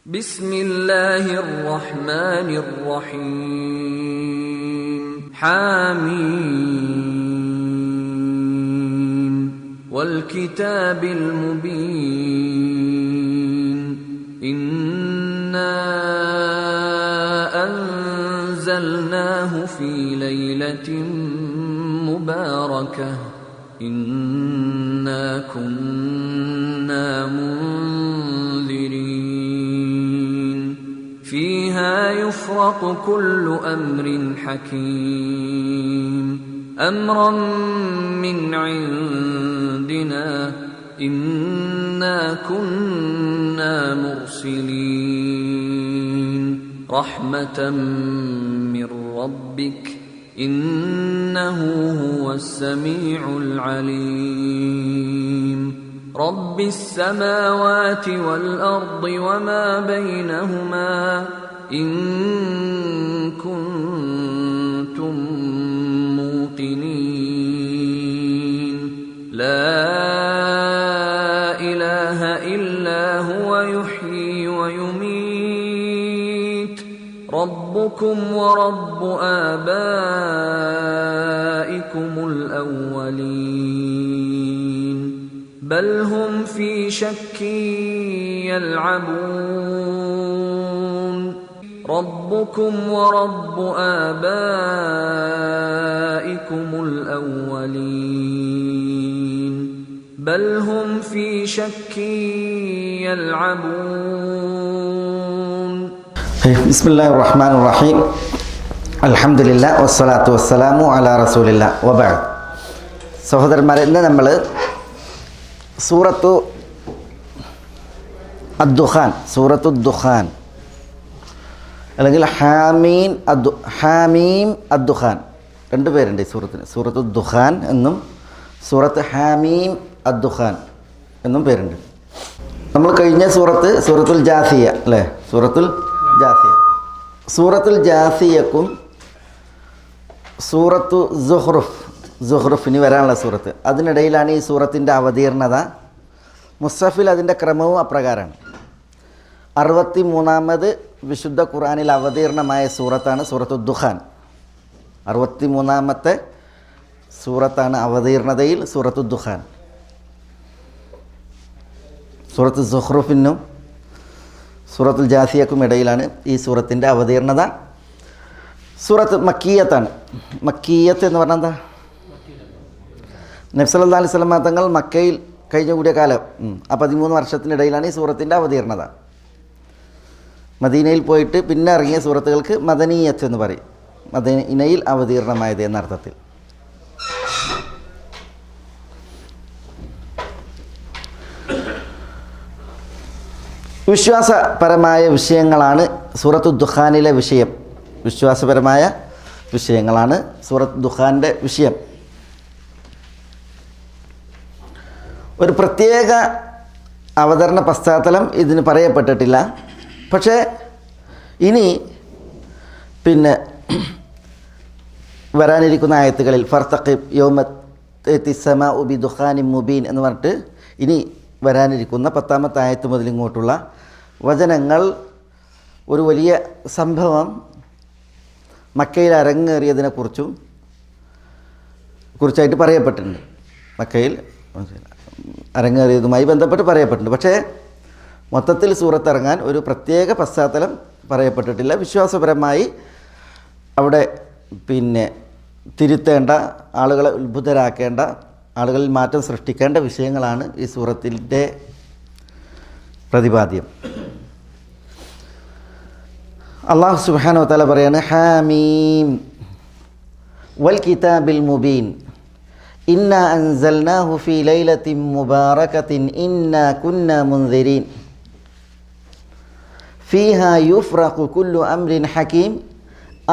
ബിസ്മില്ലാഹിർ റഹ്മാനിർ റഹീം. ഹാമീം വൽ കിതാബിൽ മുബീൻ. ഇന്നാ അൻസൽനാഹു ഫീ ലൈലത്തിൻ മുബാറകഹ്. ഇന്നാ കുന്നാ മുൻദിരീൻ. ഫീഹാ യുഫ്റഖു കുല്ലു അംരിൻ ഹകീം. അംറൻ മിൻ ഇൻദിനാ ഇന്നാ കുന്നാ മുർസിലീൻ. റഹ്മതൻ മിർ റബ്ബിക ഇന്നഹു ഹുവസ് സമീഉൽ അലീം. റബ്ബിസ് സമാവാതി വൽ അർളി വമാ ബൈനഹുമാ ഇൻ കുൻതും മൂഖിനീൻ. ലാ ഇലാഹ ഇല്ലാ ഹുവ യുഹ്യീ വയുമീത്. റബ്ബുകും വറബ്ബു ആബാഇകുമുൽ അവ്വലീൻ. ബൽ ഹും ഫീ ശക്കിൻ യൽഅബൂൻ. റബ്ബുകും വറബ്ബു ആബാഇകുമുൽ അവ്വലീൻ. ബൽ ഹും ഫീ ശക്കിൻ യൽഅബൂൻ. ബിസ്മില്ലാഹിർ റഹ്മാനിർ റഹീം. അൽഹംദുലില്ലാഹ് വസ്സലാത്തു വസ്സലാമു അലാ റസൂലില്ലാഹ് വബഅദ്. സഹോദരന്മാരെ, ഇന്ന് നമ്മൾ സൂറത്തു ദുഖാൻ അല്ലെങ്കിൽ ഹാമീം അദ്ദുഖാൻ രണ്ട് പേരുണ്ട് ഈ സൂറത്തിന്. സൂറത്തു ദുഖാൻ എന്നും സൂറത്ത് ഹാമീം അദ്ദുഖാൻ എന്നും പേരുണ്ട്. നമ്മൾ കഴിഞ്ഞ സൂറത്തുൽ ജാസിയ അല്ലേ? സൂറത്തുൽ ജാസിയക്കും സൂറത്തു സുഹ്റുഫ് ഇനി വരാനുള്ള സൂറത്ത്, അതിനിടയിലാണ് ഈ സൂറത്തിൻ്റെ അവതീർണത. മുസ്ഹഫിൽ അതിൻ്റെ ക്രമവും അപ്രകാരമാണ്. 63ാമത് വിശുദ്ധ ഖുർആനിൽ അവതീർണമായ സൂറത്താണ് സൂറത്തു ദുഖാൻ. 63ാമത്തെ സൂറത്താണ് അവതീർണതയിൽ സൂറത്തു ദുഖാൻ. സൂറത്ത് സുഹ്റുഫിനും സൂറത്തുൽ ജാസിയക്കും ഇടയിലാണ് ഈ സൂറത്തിൻ്റെ അവതീർണത. സൂറത്ത് മക്കീയത്താണ്. മക്കീയത്ത് എന്ന് പറഞ്ഞാൽ എന്താ? നബി സല്ലല്ലാഹു അലൈഹി വസല്ലം തങ്ങൾ മക്കയിൽ കഴിഞ്ഞുകൂടിയ കാലം, ആ 13 വർഷത്തിനിടയിലാണ് ഈ സൂറത്തിൻ്റെ അവതീർണത. മദീനയിൽ പോയിട്ട് പിന്നെ ഇറങ്ങിയ സൂറത്തുകൾക്ക് മദനീയത്ത് എന്ന് പറയും. മദീനയിൽ അവതീർണമായത് എന്നർത്ഥത്തിൽ. വിശ്വാസപരമായ വിഷയങ്ങളാണ് സൂറത്തു ദുഖാനിലെ വിഷയം. വിശ്വാസപരമായ വിഷയങ്ങളാണ് സൂറത്ത് ദുഖാൻ്റെ വിഷയം. ഒരു പ്രത്യേക അവതരണ പശ്ചാത്തലം ഇതിന് പറയപ്പെട്ടിട്ടില്ല. പക്ഷേ ഇനി പിന്നെ വരാനിരിക്കുന്ന ആയത്തുകളിൽ ഫർതഖിബ് യൗമ തഅതി സമാഉ ബിദുഖാനിൻ മുബീൻ എന്ന് പറഞ്ഞിട്ട് ഇനി വരാനിരിക്കുന്ന 10ാമത്തെ ആയത്ത് മുതൽ ഇങ്ങോട്ടുള്ള വചനങ്ങൾ ഒരു വലിയ സംഭവം മക്കയിൽ കുറിച്ചായിട്ട് പറയപ്പെട്ടിട്ടുണ്ട്. മക്കയിൽ അരങ്ങേറിയതുമായി ബന്ധപ്പെട്ട് പറയപ്പെട്ടിട്ടുണ്ട്. പക്ഷേ മൊത്തത്തിൽ സൂറത്തിറങ്ങാൻ ഒരു പ്രത്യേക പശ്ചാത്തലം പറയപ്പെട്ടിട്ടില്ല. വിശ്വാസപരമായി അവിടെ പിന്നെ തിരുത്തേണ്ട, ആളുകളെ ഉത്ഭുതരാക്കേണ്ട, ആളുകളിൽ മാറ്റം സൃഷ്ടിക്കേണ്ട വിഷയങ്ങളാണ് ഈ സൂറത്തിൻ്റെ പ്രതിപാദ്യം. അല്ലാഹു സുബ്ഹാനഹു വ തആല പറയാണ്, ഹാമീം വൽ കിതാബിൽ മുബീൻ ഇന്നാ അൻസൽനാഹു ഫീ ലൈലത്തിൻ മുബാറകത്തിൻ ഇന്നാ കുന്നാ മുൻദിരീൻ ഫീഹാ യുഫ്റഖു കുല്ലു അംരിൻ ഹകീം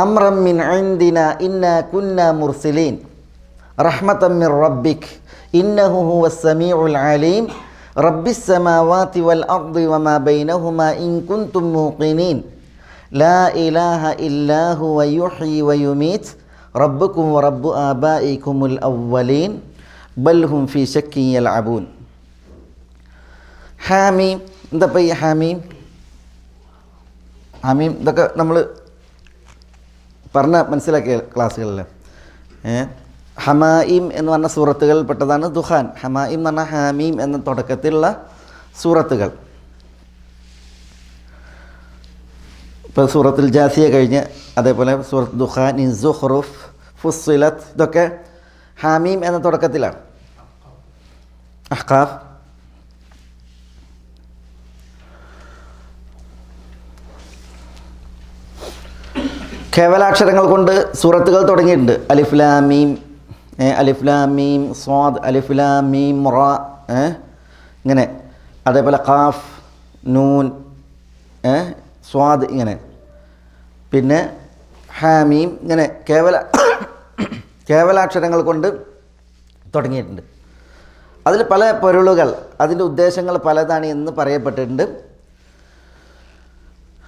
അംറൻ മിൻ ഇൻദിനാ ഇന്നാ കുന്നാ മുർസിലീൻ റഹ്മതൻ മിർ റബ്ബിക ഇന്നഹു ഹുവസ് സമീഉൽ അലീം. റബ്ബിസ് സമാവാതി വൽ അർളി വമാ ബൈനഹുമാ ഇൻ കുൻതും മൂഖിനീൻ. ലാ ഇലാഹ ഇല്ലാ ഹുവ യുഹ്യീ വയുമീത്. റബ്ബുക്കും വറബ്ബു ആബാഇകുമുൽ അവ്വലീൻ. ബൽ ഹും ഫീ ശക്കിൻ യൽഅബൂൻ. ഹാമീം. എന്താ ഈ ഹാമീം? ഹമീം ഇതൊക്കെ നമ്മൾ പറഞ്ഞ മനസ്സിലാക്കിയ ക്ലാസ്സുകളിൽ ഹമായിം എന്ന് പറഞ്ഞ സൂറത്തുകളിൽ പെട്ടതാണ് ദുഹാൻ. ഹമായിം എന്ന് പറഞ്ഞാൽ ഹാമീം എന്ന തുടക്കത്തിലുള്ള സൂറത്തുകൾ. ഇപ്പോൾ സൂറത്തുൽ ജാസിയ കഴിഞ്ഞ് അതേപോലെ സൂറത്ത് ദുഹാൻ, സുഖ്റുഫ്, ഫുസ്സിലത്ത് ഇതൊക്കെ ഹാമീം എന്ന തുടക്കത്തിലാണ്. അഹ്ഖാഫ് കേവലാക്ഷരങ്ങൾ കൊണ്ട് സൂറത്തുകൾ തുടങ്ങിയിട്ടുണ്ട്. അലിഫ് ലാം മീം, അലിഫ് ലാം മീം സ്വാദ്, അലിഫ് ലാം മീം റ, ഇങ്ങനെ. അതേപോലെ ഖാഫ്, നൂൻ, സ്വാദ്, ഇങ്ങനെ. പിന്നെ ഹാമീം, ഇങ്ങനെ കേവലാക്ഷരങ്ങൾ കൊണ്ട് തുടങ്ങിയിട്ടുണ്ട്. അതിൽ പല പൊരുളുകൾ, അതിൻ്റെ ഉദ്ദേശങ്ങൾ പലതാണ് എന്ന് പറയപ്പെട്ടിട്ടുണ്ട്.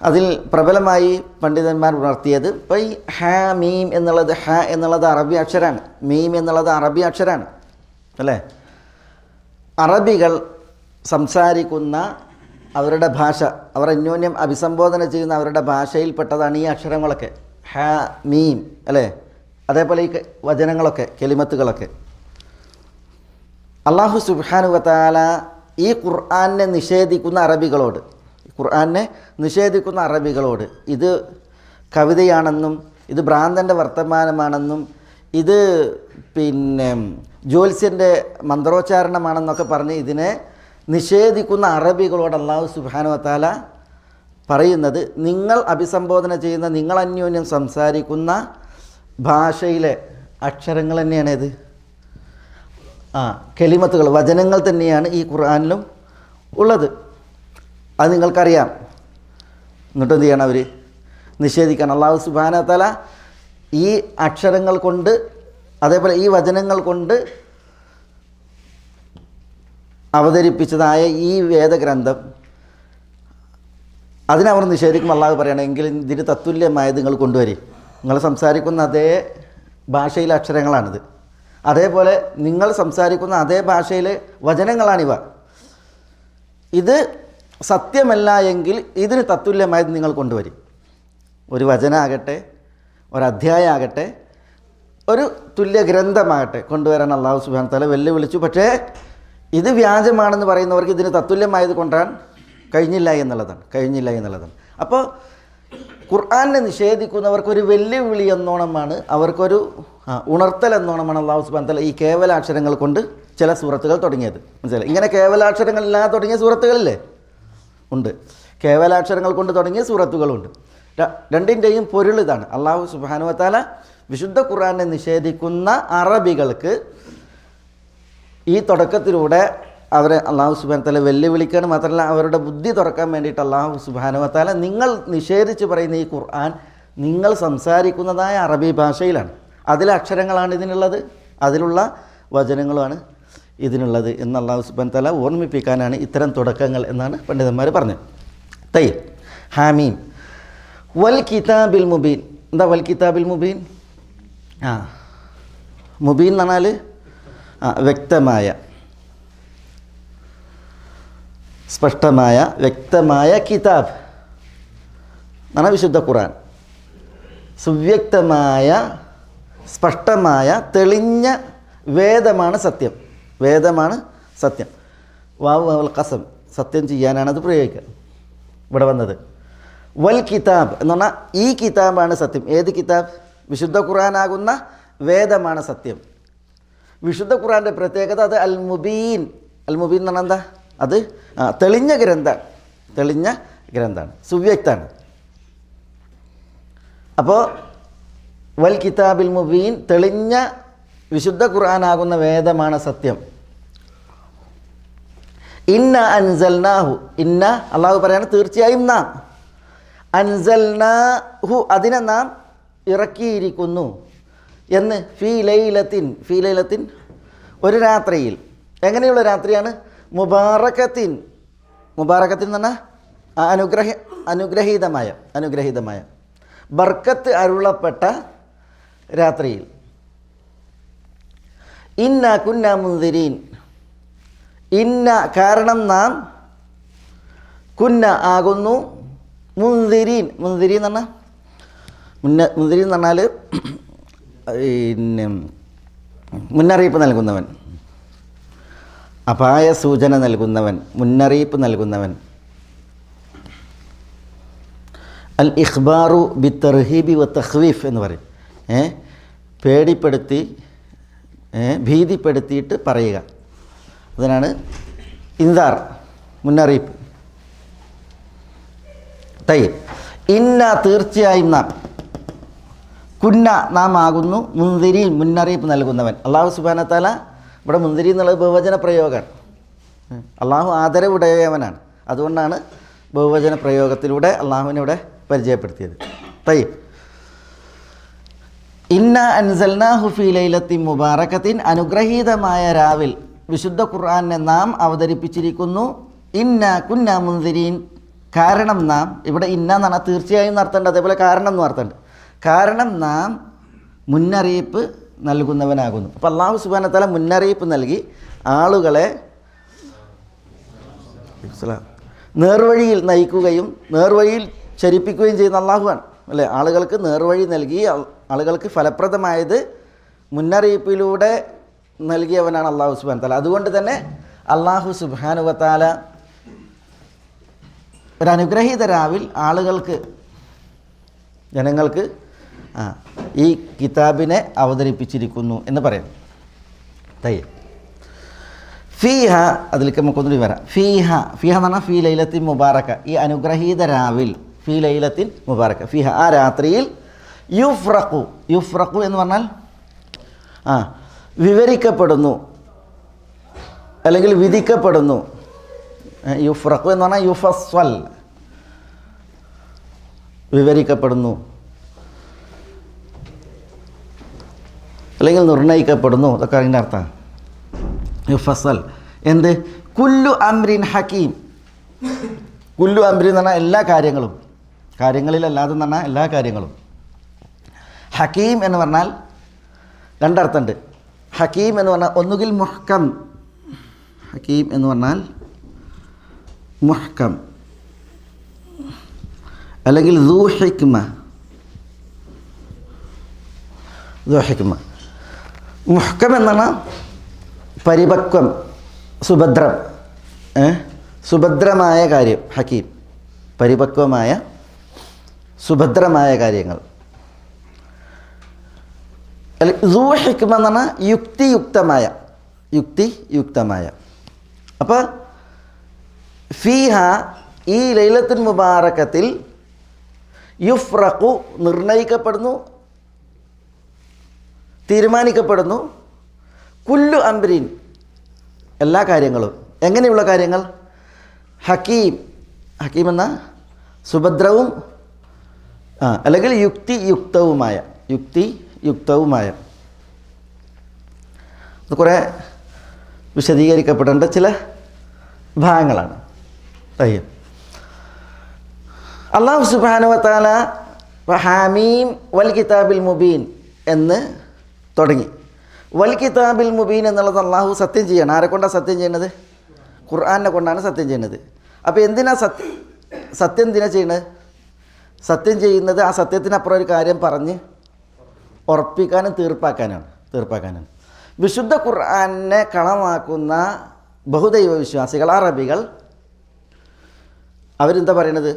അതിൽ പ്രബലമായി പണ്ഡിതന്മാർ ഉണർത്തിയത് ഇപ്പോൾ ഈ ഹ മീം എന്നുള്ളത്, ഹ എന്നുള്ളത് അറബി അക്ഷരമാണ്, മീം എന്നുള്ളത് അറബി അക്ഷരമാണ് അല്ലേ. അറബികൾ സംസാരിക്കുന്ന അവരുടെ ഭാഷ, അവർ അന്യോന്യം അഭിസംബോധന ചെയ്യുന്ന അവരുടെ ഭാഷയിൽപ്പെട്ടതാണ് ഈ അക്ഷരങ്ങളൊക്കെ, ഹ മീം അല്ലേ. അതേപോലെ ഈ വചനങ്ങളൊക്കെ, കെലിമത്തുകളൊക്കെ. അല്ലാഹു സുബ്ഹാനഹു വ തആല ഈ ഖുർആനെ നിഷേധിക്കുന്ന അറബികളോട്, ഖുർആനെ നിഷേധിക്കുന്ന അറബികളോട് ഇത് കവിതയാണെന്നും ഇത് ഭ്രാന്തൻ്റെ വർത്തമാനമാണെന്നും ഇത് പിന്നെ ജ്യോത്സ്യൻ്റെ മന്ത്രോച്ചാരണമാണെന്നൊക്കെ പറഞ്ഞ് ഇതിനെ നിഷേധിക്കുന്ന അറബികളോട് അല്ലാഹു സുബ്ഹാനഹു വ തആല പറയുന്നത്, നിങ്ങൾ അഭിസംബോധന ചെയ്യുന്ന, നിങ്ങൾ അന്യോന്യം സംസാരിക്കുന്ന ഭാഷയിലെ അക്ഷരങ്ങൾ തന്നെയാണ് ഇത്, കെലിമത്തുകൾ, വചനങ്ങൾ തന്നെയാണ് ഈ ഖുർആനിലും ഉള്ളത്. അത് നിങ്ങൾക്കറിയാം. എന്നിട്ട് എന്ത് ചെയ്യണം അവർ? നിഷേധിക്കാൻ. അല്ലാഹു സുബ്ഹാനഹു വ തആല ഈ അക്ഷരങ്ങൾ കൊണ്ട്, അതേപോലെ ഈ വചനങ്ങൾ കൊണ്ട് അവതരിപ്പിച്ചതായ ഈ വേദഗ്രന്ഥം, അതിനവർ നിഷേധിക്കും. അല്ലാഹു പറയണം, എങ്കിലും ഇതിന് തത്തുല്യമായത് നിങ്ങൾ കൊണ്ടുവരി. നിങ്ങൾ സംസാരിക്കുന്ന അതേ ഭാഷയിലെ അക്ഷരങ്ങളാണിത്, അതേപോലെ നിങ്ങൾ സംസാരിക്കുന്ന അതേ ഭാഷയിലെ വചനങ്ങളാണിവ. ഇത് സത്യമല്ല എങ്കിൽ ഇതിന് തത്തുല്യമായത് നിങ്ങൾ കൊണ്ടുവരും. ഒരു വചനമാകട്ടെ, ഒരധ്യായമാകട്ടെ, ഒരു തുല്യ ഗ്രന്ഥമാകട്ടെ കൊണ്ടുവരാൻ അല്ലാഹു സുബ്ഹാനഹു വ തആല വെല്ലുവിളിച്ചു. പക്ഷേ ഇത് വ്യാജമാണെന്ന് പറയുന്നവർക്ക് ഇതിന് തത്തുല്യമായത് കൊണ്ടുവരാൻ കഴിഞ്ഞില്ല എന്നുള്ളതാണ്. അപ്പോൾ ഖുർആനെ നിഷേധിക്കുന്നവർക്കൊരു വെല്ലുവിളി എന്നോണമാണ്, അവർക്കൊരു ഉണർത്തൽ എന്നോണമാണ് അല്ലാഹു സുബ്ഹാനഹു വ തആല ഈ കേവലാക്ഷരങ്ങൾ കൊണ്ട് ചില സൂറത്തുകൾ തുടങ്ങിയത്. മനസ്സിലായി? ഇങ്ങനെ കേവലാക്ഷരങ്ങളില്ലാതെ തുടങ്ങിയ സൂറത്തുകളില്ലേ ഉണ്ട്, കേവലാക്ഷരങ്ങൾ കൊണ്ട് തുടങ്ങിയ സൂറത്തുകളുണ്ട്. രണ്ടിൻ്റെയും പൊരുൾ ഇതാണ്. അല്ലാഹു സുബ്ഹാനഹു വ തആല വിശുദ്ധ ഖുർആനെ നിഷേധിക്കുന്ന അറബികൾക്ക് ഈ തുടക്കത്തിലൂടെ അവരെ അല്ലാഹു സുബ്ഹാനഹു വ തആല വെല്ലുവിളിക്കുകയാണ്. മാത്രമല്ല അവരുടെ ബുദ്ധി തുറക്കാൻ വേണ്ടിയിട്ട് അല്ലാഹു സുബ്ഹാനഹു വ തആല നിങ്ങൾ നിഷേധിച്ച് പറയുന്ന ഈ ഖുർആൻ നിങ്ങൾ സംസാരിക്കുന്നതായ അറബി ഭാഷയിലാണ്, അതിലെ അക്ഷരങ്ങളാണ് ഇതിനുള്ളത്, അതിലുള്ള വചനങ്ങളുമാണ് ഇതിനുള്ളത് എന്ന് അല്ലാഹു സുബ്ഹാനഹു വ തആല ഓർമ്മിപ്പിക്കാനാണ് ഇത്തരം തുടക്കങ്ങൾ എന്നാണ് പണ്ഡിതന്മാർ പറഞ്ഞത്. തയ്യ് ഹാമീം വൽ കിതാബിൽ മുബീൻ. എന്താ വൽ കിതാബിൽ മുബീൻ? മുബീൻ എന്ന് പറഞ്ഞാൽ വ്യക്തമായ, സ്പഷ്ടമായ, വ്യക്തമായ കിതാബ് എന്നാണ് വിശുദ്ധ ഖുർആൻ. സുവ്യക്തമായ, സ്പഷ്ടമായ, തെളിഞ്ഞ വേദമാണ് സത്യം. വേദമാണ് സത്യം. വാവ് വൽ ഖസം, സത്യം ചെയ്യാനാണ് അത് പ്രയോഗിക്കുക ഇവിടെ വന്നത്. വൽ കിതാബ് എന്ന് പറഞ്ഞാൽ ഈ കിതാബാണ് സത്യം. ഏത് കിതാബ്? വിശുദ്ധ ഖുർആനാകുന്ന വേദമാണ് സത്യം. വിശുദ്ധ ഖുർആൻ്റെ പ്രത്യേകത അത് അൽ മുബീൻ. അൽ മുബീൻ എന്ന് പറഞ്ഞാൽ എന്താ? അത് തെളിഞ്ഞ ഗ്രന്ഥമാണ്, തെളിഞ്ഞ ഗ്രന്ഥമാണ്, സുവ്യക്താണ്. അപ്പോൾ വൽ കിതാബിൽ മുബീൻ, തെളിഞ്ഞ വിശുദ്ധ ഖുർആനാകുന്ന വേദമാണ് സത്യം. ഇന്ന അൻസൽനാഹു, ഇന്ന അള്ളാഹു പറയാണ് തീർച്ചയായും നാം, അൻസൽനാഹു അതിനെ നാം ഇറക്കിയിരിക്കുന്നു എന്ന്, ഫീ ലൈലത്തിൻ, ഫീ ലൈലത്തിൻ ഒരു രാത്രിയിൽ. എങ്ങനെയുള്ള രാത്രിയാണ്? മുബാറക്കത്തിൻ, മുബാറക്കത്തിൻ എന്ന് പറഞ്ഞാൽ അനുഗ്രഹീതമായ ബർക്കത്ത് അരുളപ്പെട്ട രാത്രിയിൽ. ഇന്ന കുന്ന മുൻദിരീൻ, ഇന്ന കാരണം നാം, കുന്ന ആകുന്നു, മുൻദിരീൻ എന്ന് പറഞ്ഞാൽ മുൻദിരീൻ എന്ന് പറഞ്ഞാൽ പിന്നെ മുന്നറിയിപ്പ് നൽകുന്നവൻ, അപായ സൂചന നൽകുന്നവൻ, മുന്നറിയിപ്പ് നൽകുന്നവൻ. അൽ ഇഖ്ബാറു ബി തർഹീബി വ തഖ്വീഫ് എന്ന് പറയും. പേടിപ്പെടുത്തി ഭീതിപ്പെടുത്തിയിട്ട് പറയുക, അതിനാണ് ഇൻദാർ, മുന്നറിയിപ്പ്. തയ്യബ്. ഇന്ന തീർച്ചയായും നാം, കുന്ന നാം ആകുന്നു, മുൻദിരീൻ മുന്നറിയിപ്പ് നൽകുന്നവൻ. അള്ളാഹു സുബ്ഹാനഹു വ തആല ഇവിടെ മുൻദിരി എന്നുള്ളത് ബഹുവചന പ്രയോഗമാണ്. അള്ളാഹു ആദരവുടയവനാണ്, അതുകൊണ്ടാണ് ബഹുവചന പ്രയോഗത്തിലൂടെ അള്ളാഹുവിനെ ഇവിടെ പരിചയപ്പെടുത്തിയത്. തയ്യബ്. ഇന്ന അൻസൽനാഹു ഫീ ലൈലത്തിൻ മുബാറകത്തിൻ, അനുഗ്രഹീതമായ രാവിൽ വിശുദ്ധ ഖുർആനെ നാം അവതരിപ്പിച്ചിരിക്കുന്നു. ഇന്ന കുന്ന മുൻദിരീൻ, കാരണം നാം, ഇവിടെ ഇന്ന എന്ന് പറഞ്ഞാൽ തീർച്ചയായും നടത്തേണ്ടത്, അതേപോലെ കാരണം എന്ന് നടത്തേണ്ടത്. കാരണം നാം മുന്നറിയിപ്പ് നൽകുന്നവനാകുന്നു. അപ്പോൾ അല്ലാഹു സുബ്ഹാനഹു വ തആല മുന്നറിയിപ്പ് നൽകി ആളുകളെ നേർവഴിയിൽ നയിക്കുകയും നേർവഴിയിൽ ചരിപ്പിക്കുകയും ചെയ്യുന്ന അള്ളാഹുവാണ് അല്ലേ. ആളുകൾക്ക് നേർവഴി നൽകി ആളുകൾക്ക് ഫലപ്രദമായത് മുന്നറിയിപ്പിലൂടെ നൽകിയവനാണ് അല്ലാഹു സുബ്ഹാനഹു വ തആല. അതുകൊണ്ട് തന്നെ അല്ലാഹു സുബ്ഹാനഹു വ തആല ഒരു അനുഗ്രഹീത രാവിൽ ആളുകൾക്ക്, ജനങ്ങൾക്ക് ഈ കിതാബിനെ അവതരിപ്പിച്ചിരിക്കുന്നു എന്ന് പറയാം. തയ്യ ഫീഹ, അതിലേക്ക് നമുക്കൊന്നുകൂടി വരാം. ഫീഹ എന്ന് പറഞ്ഞാൽ ഫീ ലൈലത്തിൻ മുബാറക, ഈ അനുഗ്രഹീത രാവിൽ, ഫീ ലൈലത്തിൻ മുബാറക, ഫീഹ ആ രാത്രിയിൽ, യുഫ്രഖു എന്ന് പറഞ്ഞാൽ വിവരിക്കപ്പെടുന്നു അല്ലെങ്കിൽ വിധിക്കപ്പെടുന്നു. യുഫ്രഖു എന്ന് പറഞ്ഞാൽ യുഫസ്വൽ, വിവരിക്കപ്പെടുന്നു അല്ലെങ്കിൽ നിർണയിക്കപ്പെടുന്നു, അതൊക്കെ അതിൻ്റെ അർത്ഥം. യുഫസൽ എന്ത്? കുല്ലു അംരിൻ ഹക്കീം. കുല്ലു അംരിൻ എന്ന് പറഞ്ഞാൽ എല്ലാ കാര്യങ്ങളും, കാര്യങ്ങളിലല്ലാതെ എന്ന് പറഞ്ഞാൽ എല്ലാ കാര്യങ്ങളും. ഹക്കീം എന്ന് പറഞ്ഞാൽ രണ്ടർത്ഥമുണ്ട്. ഹക്കീം എന്ന് പറഞ്ഞാൽ ഒന്നുകിൽ മുഹ്കം, ഹക്കീം എന്ന് പറഞ്ഞാൽ മുഹ്കം, അല്ലെങ്കിൽ ദൂ ഹിക്മ. മുഹ്കം എന്നാണ് പരിപക്വം, സുഭദ്രം, സുഭദ്രമായ കാര്യം. ഹക്കീം പരിപക്വമായ സുഭദ്രമായ കാര്യങ്ങൾ. ദൂ ഹിക്മ എന്ന് പറഞ്ഞാൽ യുക്തിയുക്തമായ. അപ്പോൾ ഫീഹ ഈ ലൈലത്തുൽ മുബാറകത്തിൽ യുഫ്രഖു നിർണയിക്കപ്പെടുന്നു, തീരുമാനിക്കപ്പെടുന്നു, കുല്ലു അംരിൻ എല്ലാ കാര്യങ്ങളും. എങ്ങനെയുള്ള കാര്യങ്ങൾ? ഹക്കീം എന്ന സുഭദ്രവും അല്ലെങ്കിൽ യുക്തിയുക്തവുമായ അത് കുറേ വിശദീകരിക്കപ്പെടേണ്ട ചില ഭാഗങ്ങളാണ്. അല്ലാഹു സുബ്ഹാനഹു വ തആല ഹാമീം വൽ കിതാബിൽ മുബീൻ എന്ന് തുടങ്ങി. വൽ കിതാബിൽ മുബീൻ എന്നുള്ളത് അള്ളാഹു സത്യം ചെയ്യണം. ആരെ കൊണ്ടാണ് സത്യം ചെയ്യുന്നത്? ഖുർആനെ കൊണ്ടാണ് സത്യം ചെയ്യുന്നത്. അപ്പോൾ എന്തിനാ സത്യം എന്തിനാ ചെയ്യുന്നത്? സത്യം ചെയ്യുന്നത് ആ സത്യത്തിനപ്പുറം ഒരു കാര്യം പറഞ്ഞ് ഉറപ്പിക്കാനും തീർപ്പാക്കാനാണ്. വിശുദ്ധ ഖുർആനെ കളമാക്കുന്ന ബഹുദൈവ വിശ്വാസികൾ, അറബികൾ, അവരെന്താ പറയണത്?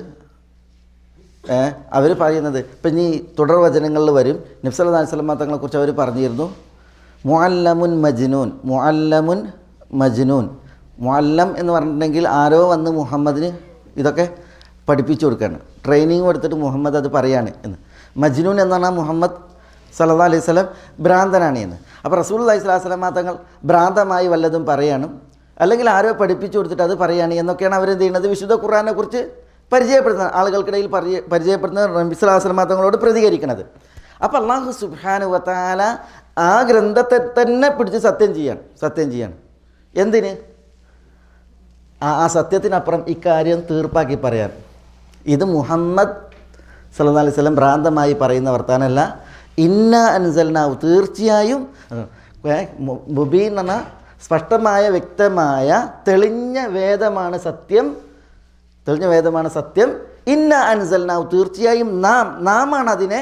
അവർ പറയുന്നത് ഇപ്പം ഇനി തുടർ വചനങ്ങളിൽ വരും. നബി സല്ലല്ലാഹു അലൈഹി വസല്ലം തങ്ങളെക്കുറിച്ച് അവർ പറഞ്ഞിരുന്നു മുഅല്ലമുൻ മജ്നൂൻ. മുഅല്ലം എന്ന് പറഞ്ഞിട്ടുണ്ടെങ്കിൽ ആരോ വന്ന് മുഹമ്മദിന് ഇതൊക്കെ പഠിപ്പിച്ചു കൊടുക്കുകയാണ്, ട്രെയിനിങ് കൊടുത്തിട്ട് മുഹമ്മദ് അത് പറയാണ് എന്ന്. മജ്നൂൻ എന്ന് പറഞ്ഞാൽ മുഹമ്മദ് സല്ലല്ലാഹു അലൈഹി വസല്ലം ഭ്രാന്തനാണ് എന്ന്. അപ്പോൾ റസൂലുള്ളാഹി സ്വല്ലല്ലാഹു അലൈഹി വസല്ലം തങ്ങൾ ഭ്രാന്തമായി വല്ലതും പറയാണ്, അല്ലെങ്കിൽ ആരോ പഠിപ്പിച്ചു കൊടുത്തിട്ട് അത് പറയാണ് എന്നൊക്കെയാണ് അവരെന്ത് ചെയ്യുന്നത്? വിശുദ്ധ ഖുർആനെ കുറിച്ച് പരിചയപ്പെടുത്തുന്ന ആളുകൾക്കിടയിൽ പരിചയപ്പെടുന്ന നബി സല്ലല്ലാഹു അലൈഹി വസല്ലം തങ്ങളോട് പ്രതികരിക്കുന്നത്. അപ്പോൾ അല്ലാഹു സുബ്ഹാനഹു വ തആല ആ ഗ്രന്ഥത്തെ തന്നെ പിടിച്ച് സത്യം ചെയ്യാണ്. എന്തിന്? ആ സത്യത്തിനപ്പുറം ഇക്കാര്യം തീർപ്പാക്കി പറയാൻ. ഇത് മുഹമ്മദ് സല്ലല്ലാഹു അലൈഹി വസല്ലം ഭ്രാന്തമായി പറയുന്ന വർത്താനമല്ല. ഇന്ന അൻസൽനാഹു, തീർച്ചയായും മുബീൻ എന്ന സ്പഷ്ടമായ വ്യക്തമായ തെളിഞ്ഞ വേദമാണ് സത്യം ഇന്ന അൻസൽനാഹു തീർച്ചയായും നാമാണ് അതിനെ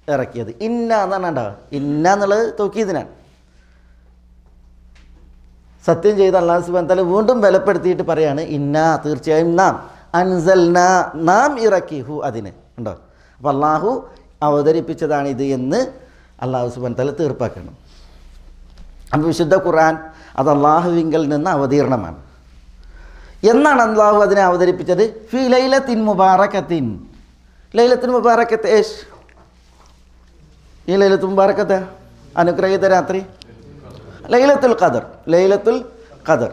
ഇറക്കിയത്. ഇന്ന എന്നാണ് ഉണ്ടാവുക. ഇന്ന എന്നുള്ളത് തൗക്കീദിനാണ്. സത്യം ചെയ്ത് അല്ലാഹു സുബ്ഹാനഹു വ തആല വീണ്ടും ബലപ്പെടുത്തിയിട്ട് പറയാണ് ഇന്ന തീർച്ചയായും അൻസൽനാ നാം ഇറക്കി ഹു അതിന് ഉണ്ടോ. അപ്പോൾ അള്ളാഹു അവതരിപ്പിച്ചതാണിത് എന്ന് അല്ലാഹു സുബ്ഹാനഹു വ തആല തീർപ്പാക്കണം. അപ്പോൾ വിശുദ്ധ ഖുർആൻ അത് അള്ളാഹുവിങ്കൽ നിന്ന് അവതീർണമാണ്. എന്നാണ് അള്ളാഹു അതിനെ അവതരിപ്പിച്ചത്? ഫി ലൈലത്തിൻ മുബാറകത്തിൻ. ലൈലത്തുൽ മുബാറകത്ത് ഏഷ് ഈ ലൈലത്തുൽ മുബാറകത്ത് അനുഗ്രഹീത രാത്രി ലൈലത്തുൽ ഖദർ. ലൈലത്തുൽ ഖദർ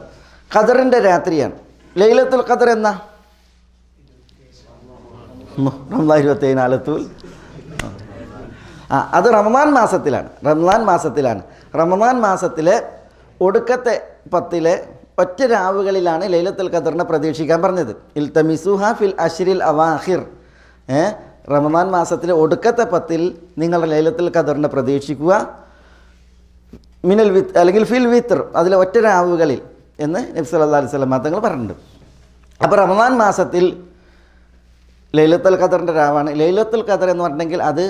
ഖദറിൻ്റെ രാത്രിയാണ്. ലൈലത്തുൽ ഖദർ എന്നാ റമദാൻ 27 അത് റമദാൻ മാസത്തിലാണ്. റമദാൻ മാസത്തിലെ ഒടുക്കത്തെ 10 ഒറ്റ രാവുകളിലാണ് ലൈലത്തുൽ ഖദറിനെ പ്രതീക്ഷിക്കാൻ പറഞ്ഞത്. ഇൽതമിസുഹ ഫിൽ അശ്രിൽ അവാഖിർ. റമദാൻ മാസത്തിലെ ഒടുക്കത്തെ 10 നിങ്ങൾ ലൈലത്തുൽ ഖദറിനെ പ്രതീക്ഷിക്കുക. മിനൽ വിത്ത് അല്ലെങ്കിൽ ഫിൽ വിത്ർ, അതിലെ ഒറ്റ രാവുകളിൽ എന്ന് നബി സല്ലല്ലാഹു അലൈഹി വസല്ലം തങ്ങൾ പറഞ്ഞിട്ടുണ്ട്. അപ്പോൾ റമദാൻ മാസത്തിൽ ലൈലത്തുൽ ഖദറിൻ്റെ രാവാണ്. ലൈലത്തുൽ ഖദർ എന്ന് പറഞ്ഞെങ്കിൽ അത്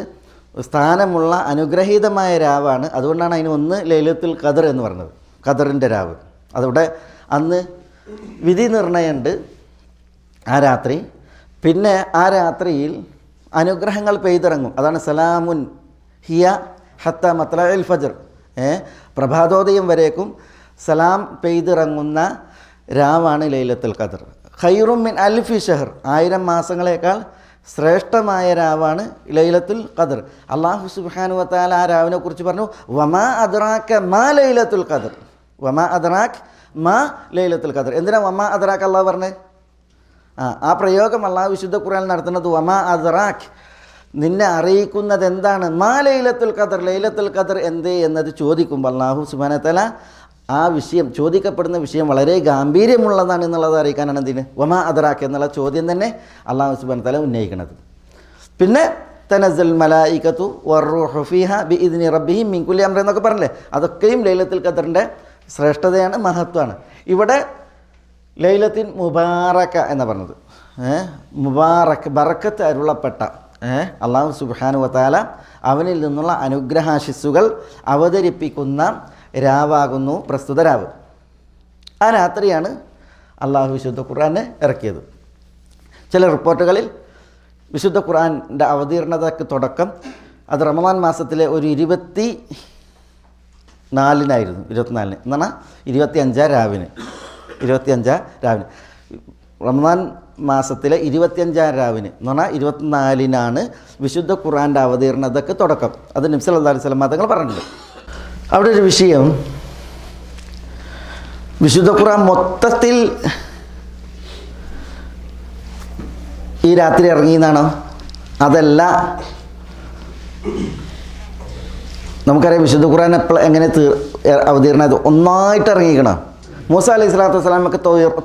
സ്ഥാനമുള്ള അനുഗ്രഹീതമായ രാവാണ്. അതുകൊണ്ടാണ് അതിന് ഒന്ന് ലൈലത്തുൽ ഖദർ എന്ന് പറഞ്ഞത്, ഖദറിൻ്റെ രാവ്. അതവിടെ അന്ന് വിധി നിർണയമുണ്ട് ആ രാത്രി. പിന്നെ ആ രാത്രിയിൽ അനുഗ്രഹങ്ങൾ പെയ്തിറങ്ങും. അതാണ് സലാമുൻ ഹിയ ഹത്ത മത്ലഇൽ ഫജ്ർ. പ്രഭാതോദയം വരേക്കും സലാം പെയ്തിറങ്ങുന്ന രാവാണ് ലൈലത്തുൽ ഖദർ. ഖൈറും മിൻ അൽഫി ഷഹർ, 1000 മാസങ്ങളേക്കാൾ ശ്രേഷ്ഠമായ രാവാണ് ലൈലത്തുൽ ഖദർ. അല്ലാഹു സുബ്ഹാനഹു വ തആല ആ രാവിനെ കുറിച്ച് പറഞ്ഞു വമാ അദ്റാക മാ ലൈലത്തുൽ ഖദർ. വമാ അദ്റാക് മാ ലൈലത്തുൽ ഖദർ. എന്തിനാ വമാ അദ്റാക് അള്ളാഹു പറഞ്ഞത്? ആ പ്രയോഗം അള്ളാഹു വിശുദ്ധ ഖുർആനിൽ നടത്തുന്നത് വമാ അദ്റാക്, നിന്നെ അറിയിക്കുന്നത് എന്താണ്? മാ ലൈലത്തുൽ ഖദർ, ലൈലത്തുൽ ഖദർ എന്തേ എന്നത് ചോദിക്കുമ്പോൾ അല്ലാഹു സുബ്ഹാനഹു വ തആല ആ വിഷയം, ചോദിക്കപ്പെടുന്ന വിഷയം വളരെ ഗാംഭീര്യമുള്ളതാണ് എന്നുള്ളത് അറിയിക്കാനാണ് എന്തിന് വമാ അദ്റാക് എന്നുള്ള ചോദ്യം തന്നെ അല്ലാഹു സുബ്ഹാനഹു വ തആല ഉന്നയിക്കുന്നത്. പിന്നെ തനസ്സൽ മലായികത്തു വറൂഹു ഫീഹാ ബിഇദ്നി റബ്ബിഹിം മിൻ കുല്ലി അംർ എന്നൊക്കെ പറഞ്ഞില്ലേ, അതൊക്കെയും ലൈലത്തുൽ ഖദറിൻ്റെ ശ്രേഷ്ഠതയാണ്, മഹത്വമാണ്. ഇവിടെ ലൈലത്തിൻ മുബാറക എന്ന് പറഞ്ഞത് മുബാറക്, ബറക്കത്ത് അരുളപ്പെട്ട അല്ലാഹു സുബ്ഹാനഹു വ തആല അവനിൽ നിന്നുള്ള അനുഗ്രഹാശിസ്സുകൾ അവതരിപ്പിക്കുന്ന രാവാകുന്നു പ്രസ്തുത രാവ്. ആ രാത്രിയാണ് അള്ളാഹു വിശുദ്ധ ഖുർആനെ ഇറക്കിയത്. ചില റിപ്പോർട്ടുകളിൽ വിശുദ്ധ ഖുർആൻ്റെ അവതീർണതയ്ക്ക് തുടക്കം അത് റമദാൻ മാസത്തിലെ ഒരു 24-നായിരുന്നു. 24 എന്ന് പറഞ്ഞാൽ 25 രാവിന്. റമദാൻ മാസത്തിലെ 25 രാവിന് എന്ന് പറഞ്ഞാൽ 24-നാണ് വിശുദ്ധ ഖുർആൻ്റെ അവതീർണതയ്ക്ക് തുടക്കം. അത് നബി സല്ലല്ലാഹു അലൈഹി വസല്ലം തങ്ങൾ പറഞ്ഞിട്ടുണ്ട്. അവിടെ ഒരു വിഷയം, വിശുദ്ധ ഖുർആൻ മൊത്തത്തിൽ ഈ രാത്രി ഇറങ്ങിയെന്നാണോ? അതല്ല. നമുക്കറിയാം വിശുദ്ധ ഖുർആൻ എങ്ങനെ അവതീർണത് ഒന്നായിട്ട് ഇറങ്ങിക്കണം. മൂസ അലൈഹി സ്വലാത്തു വസ്സലാമക്ക്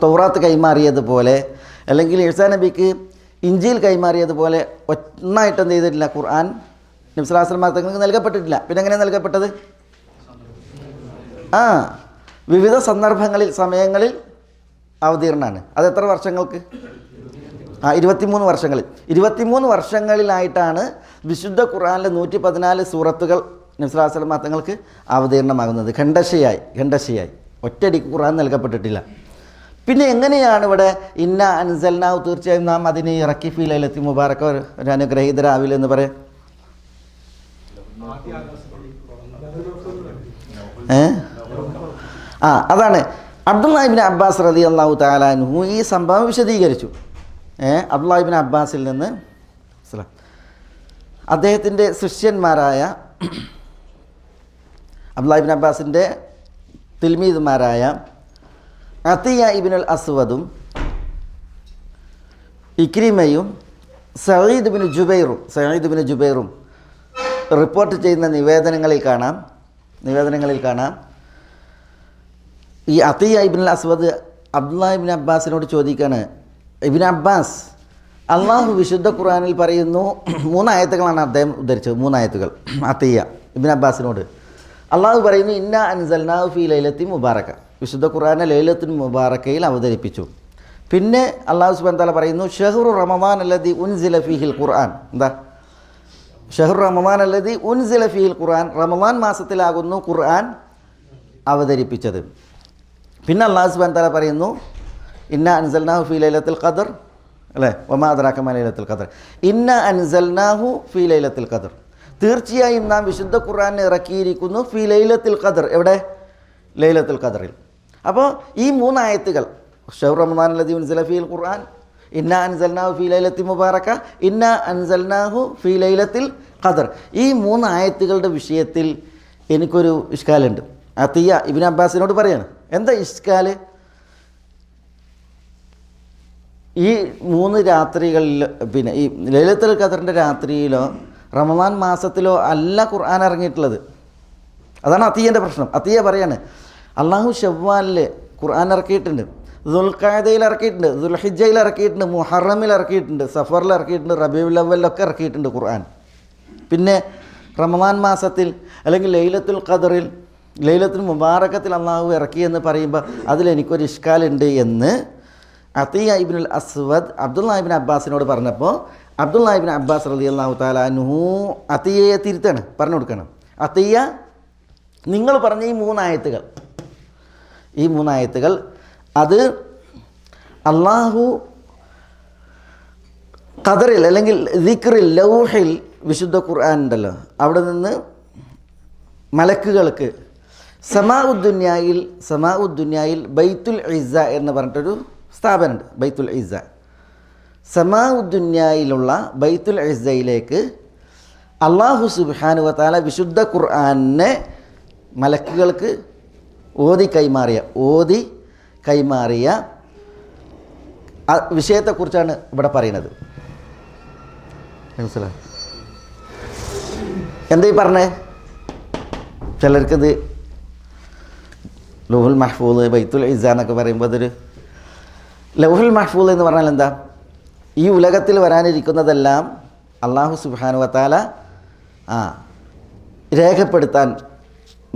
തൗറാത്ത് കൈമാറിയതുപോലെ, അല്ലെങ്കിൽ ഈസാ നബിക്ക് ഇഞ്ചീൽ കൈമാറിയതുപോലെ ഒന്നായിട്ട് എന്ത് ചെയ്തിട്ടില്ല, ഖുർആൻ നബി സ്വല്ലല്ലാഹു അലൈഹി വസല്ലം തങ്ങൾക്ക് നൽകപ്പെട്ടിട്ടില്ല. പിന്നെ എങ്ങനെയാണ് നൽകപ്പെട്ടത്? വിവിധ സന്ദർഭങ്ങളിൽ, സമയങ്ങളിൽ അവതീർണമാണ്. അത് എത്ര വർഷങ്ങൾക്ക്? 23 വർഷങ്ങളിൽ. 23 വർഷങ്ങളിലായിട്ടാണ് വിശുദ്ധ ഖുർആനിലെ 114 സൂറത്തുകൾ നബി സ്വല്ലല്ലാഹു അലൈഹി വസല്ലം തങ്ങൾക്ക് അവതീർണമാകുന്നത്. ഖണ്ഡശയായി ഒറ്റയടിക്ക് ഖുർആൻ നൽകപ്പെട്ടിട്ടില്ല. പിന്നെ എങ്ങനെയാണ് ഇവിടെ ഇന്ന അൻസൽനാഹു തീർച്ചയായും നാം അതിനെ ഇറക്കി ഫീ ലൈലത്തിൽ മുബാറക, ഒരു അനുഗ്രഹീത രാവിലെ എന്ന് പറയാം? അതാണ് അബ്ദുല്ലാഹി ഇബ്നു അബ്ബാസ് റളിയല്ലാഹു തആല അൻഹു ഈ സംഭവം വിശദീകരിച്ചു. അബ്ദുല്ലാഹി ഇബ്നു അബ്ബാസിൽ നിന്ന് അദ്ദേഹത്തിൻ്റെ ശിഷ്യന്മാരായ അബ്ദുല്ലാഹി ഇബ്നു അബ്ബാസിൻ്റെ തിൽമീദുമാരായ അത്തിയ ഇബ്നുൽ അസ്വദും ഇക്രിമയും സഈദ് ഇബ്നു ജുബൈറും റിപ്പോർട്ട് ചെയ്യുന്ന നിവേദനങ്ങളിൽ കാണാം ഈ അത്തിയ ഇബ്നുൽ അസ്വദ് അബ്ദുല്ലാഹി ഇബ്നു അബ്ബാസിനോട് ചോദിക്കുകയാണ്, ഇബ്നു അബ്ബാസ്, അള്ളാഹു വിശുദ്ധ ഖുർആനിൽ പറയുന്നു, 3 ആയത്തുകളാണ് അദ്ദേഹം ഉദ്ധരിച്ചത്. 3 ആയത്തുകൾ അത്തിയ ഇബ്നു അബ്ബാസിനോട് അള്ളാഹു പറയുന്നു ഇന്നാ അൻസൽനാഹു ഫീ ലൈലത്തിൻ മുബാറക, വിശുദ്ധ ഖുർആനെ ലൈലത്തുൽ മുബാറക്കയിൽ അവതരിപ്പിച്ചു. പിന്നെ അല്ലാഹു സുബ്ഹാനഹു വ തആല പറയുന്നു ഷഹ്റു റമദാൻ അല്ലദീ ഉൻസില ഫീഹിൽ ഖുർആൻ. എന്താ ഷഹ്റു റമദാൻ അല്ലദീ ഉൻസില ഫീഹിൽ ഖുർആൻ, റമദാൻ മാസത്തിലാകുന്നു ഖുർആൻ അവതരിപ്പിച്ചത്. പിന്നെ അല്ലാഹു സുബ്ഹാനഹു വ തആല പറയുന്നു ഇന്നാ അൻസൽനാഹു ഫീ ലൈലത്തുൽ ഖദർ, അല്ലേ, വമാ അദ്റാക മാ ലൈലത്തുൽ ഖദർ, ഇന്നാ അൻസൽനാഹു ഫീ ലൈലത്തുൽ ഖദർ, തീർച്ചയായും നാം വിശുദ്ധ ഖുർആൻ ഇറക്കിയിരിക്കുന്നു ഫീ ലൈലത്തുൽ ഖദർ, എവിടെ, ലൈലത്തുൽ ഖദറിൽ. അപ്പോൾ ഈ 3 ആയത്തുകൾ ഷഹ്റു റമദാൻ അല്ലദീ ഉൻസില ഫീഹിൽ ഖുർആൻ, ഇന്നാ അൻസൽനാഹു ഫീ ലൈലത്തി മുബാറക, ഇന്നാ അൻസൽനാഹു ഫീ ലൈലത്തിൽ ഖദർ, ഈ 3 ആയത്തുകളുടെ വിഷയത്തിൽ എനിക്കൊരു ഇഷ്കാലുണ്ട്. അതിയ ഇബ്നു അബ്ബാസിനോട് പറയാണ്, എന്താ ഇഷ്കാല്? ഈ 3 രാത്രികളിൽ, പിന്നെ ഈ ലൈലത്തുൽ ഖദറിൻ്റെ രാത്രിയിലോ റമദാൻ മാസത്തിലോ അല്ല ഖുർആൻ ഇറങ്ങിയിട്ടുള്ളത്. അതാണ് അത്തിയൻ്റെ പ്രശ്നം. അത്തിയ പറയാണ്, അള്ളാഹു ശവ്വാലിൽ ഖുർആൻ ഇറക്കിയിട്ടുണ്ട്, ദുൽഖഅദയിൽ ഇറക്കിയിട്ടുണ്ട്, ദുൽഹിജ്ജയിൽ ഇറക്കിയിട്ടുണ്ട്, മുഹറമിൽ ഇറക്കിയിട്ടുണ്ട്, സഫറിൽ ഇറക്കിയിട്ടുണ്ട്, റബീഉൽ അവ്വലിലൊക്കെ ഇറക്കിയിട്ടുണ്ട് ഖുർആൻ. പിന്നെ റമദാൻ മാസത്തിൽ അല്ലെങ്കിൽ ലൈലത്തുൽ ഖദറിൽ, ലൈലത്തുൽ മുബാറകത്തിൽ അള്ളാഹു ഇറക്കിയെന്ന് പറയുമ്പോൾ അതിലെനിക്കൊരു ഇഷ്കാലുണ്ട് എന്ന് അത്തിയ ഇബ്നുൽ അസ്വദ് അബ്ദുല്ലാ ഇബ്നു അബ്ബാസിനോട് പറഞ്ഞപ്പോൾ അബ്ദുല്ലാ ഇബ്നു അബ്ബാസ് റളിയല്ലാഹു തആല അൻഹു അത്തിയയെ തിരുത്താണ്, പറഞ്ഞു കൊടുക്കണം. അത്തിയ, നിങ്ങൾ പറഞ്ഞ ഈ 3 ആയത്തുകൾ, ഈ 3 ആയത്തുകൾ അത് അള്ളാഹു ഖദറിൽ അല്ലെങ്കിൽ ദിക്റിൽ, ലൗഹിൽ, വിശുദ്ധ ഖുർആൻ ഉണ്ടല്ലോ, അവിടെ നിന്ന് മലക്കുകൾക്ക് സമാഉദ്ദുന്യായിൽ ബൈത്തുൽ ഇസ്സ എന്ന് പറഞ്ഞിട്ടൊരു സ്ഥാപനമുണ്ട്. ബൈത്തുൽ ഇസ്സ, സമാഉദ്ദുന്യായിലുള്ള ബൈത്തുൽ ഇസ്സയിലേക്ക് അള്ളാഹു സുബ്ഹാനഹു വ തആല വിശുദ്ധ ഖുർആനെ മലക്കുകൾക്ക് ഓതി കൈമാറിയ വിഷയത്തെക്കുറിച്ചാണ് ഇവിടെ പറയുന്നത്. മനസ്സിലായി എന്താ ഈ പറഞ്ഞേ? ചിലർക്കിത് ലൗഹുൽ മഹ്ഫൂദ്, ബൈത്തുൽ ഇസ്സ എന്നൊക്കെ പറയുമ്പോൾ അതൊരു, ലൗഹുൽ മഹ്ഫൂദ് എന്ന് പറഞ്ഞാൽ എന്താ? ഈ ഉലകത്തിൽ വരാനിരിക്കുന്നതെല്ലാം അള്ളാഹു സുബ്ഹാനഹു വ തആല രേഖപ്പെടുത്താൻ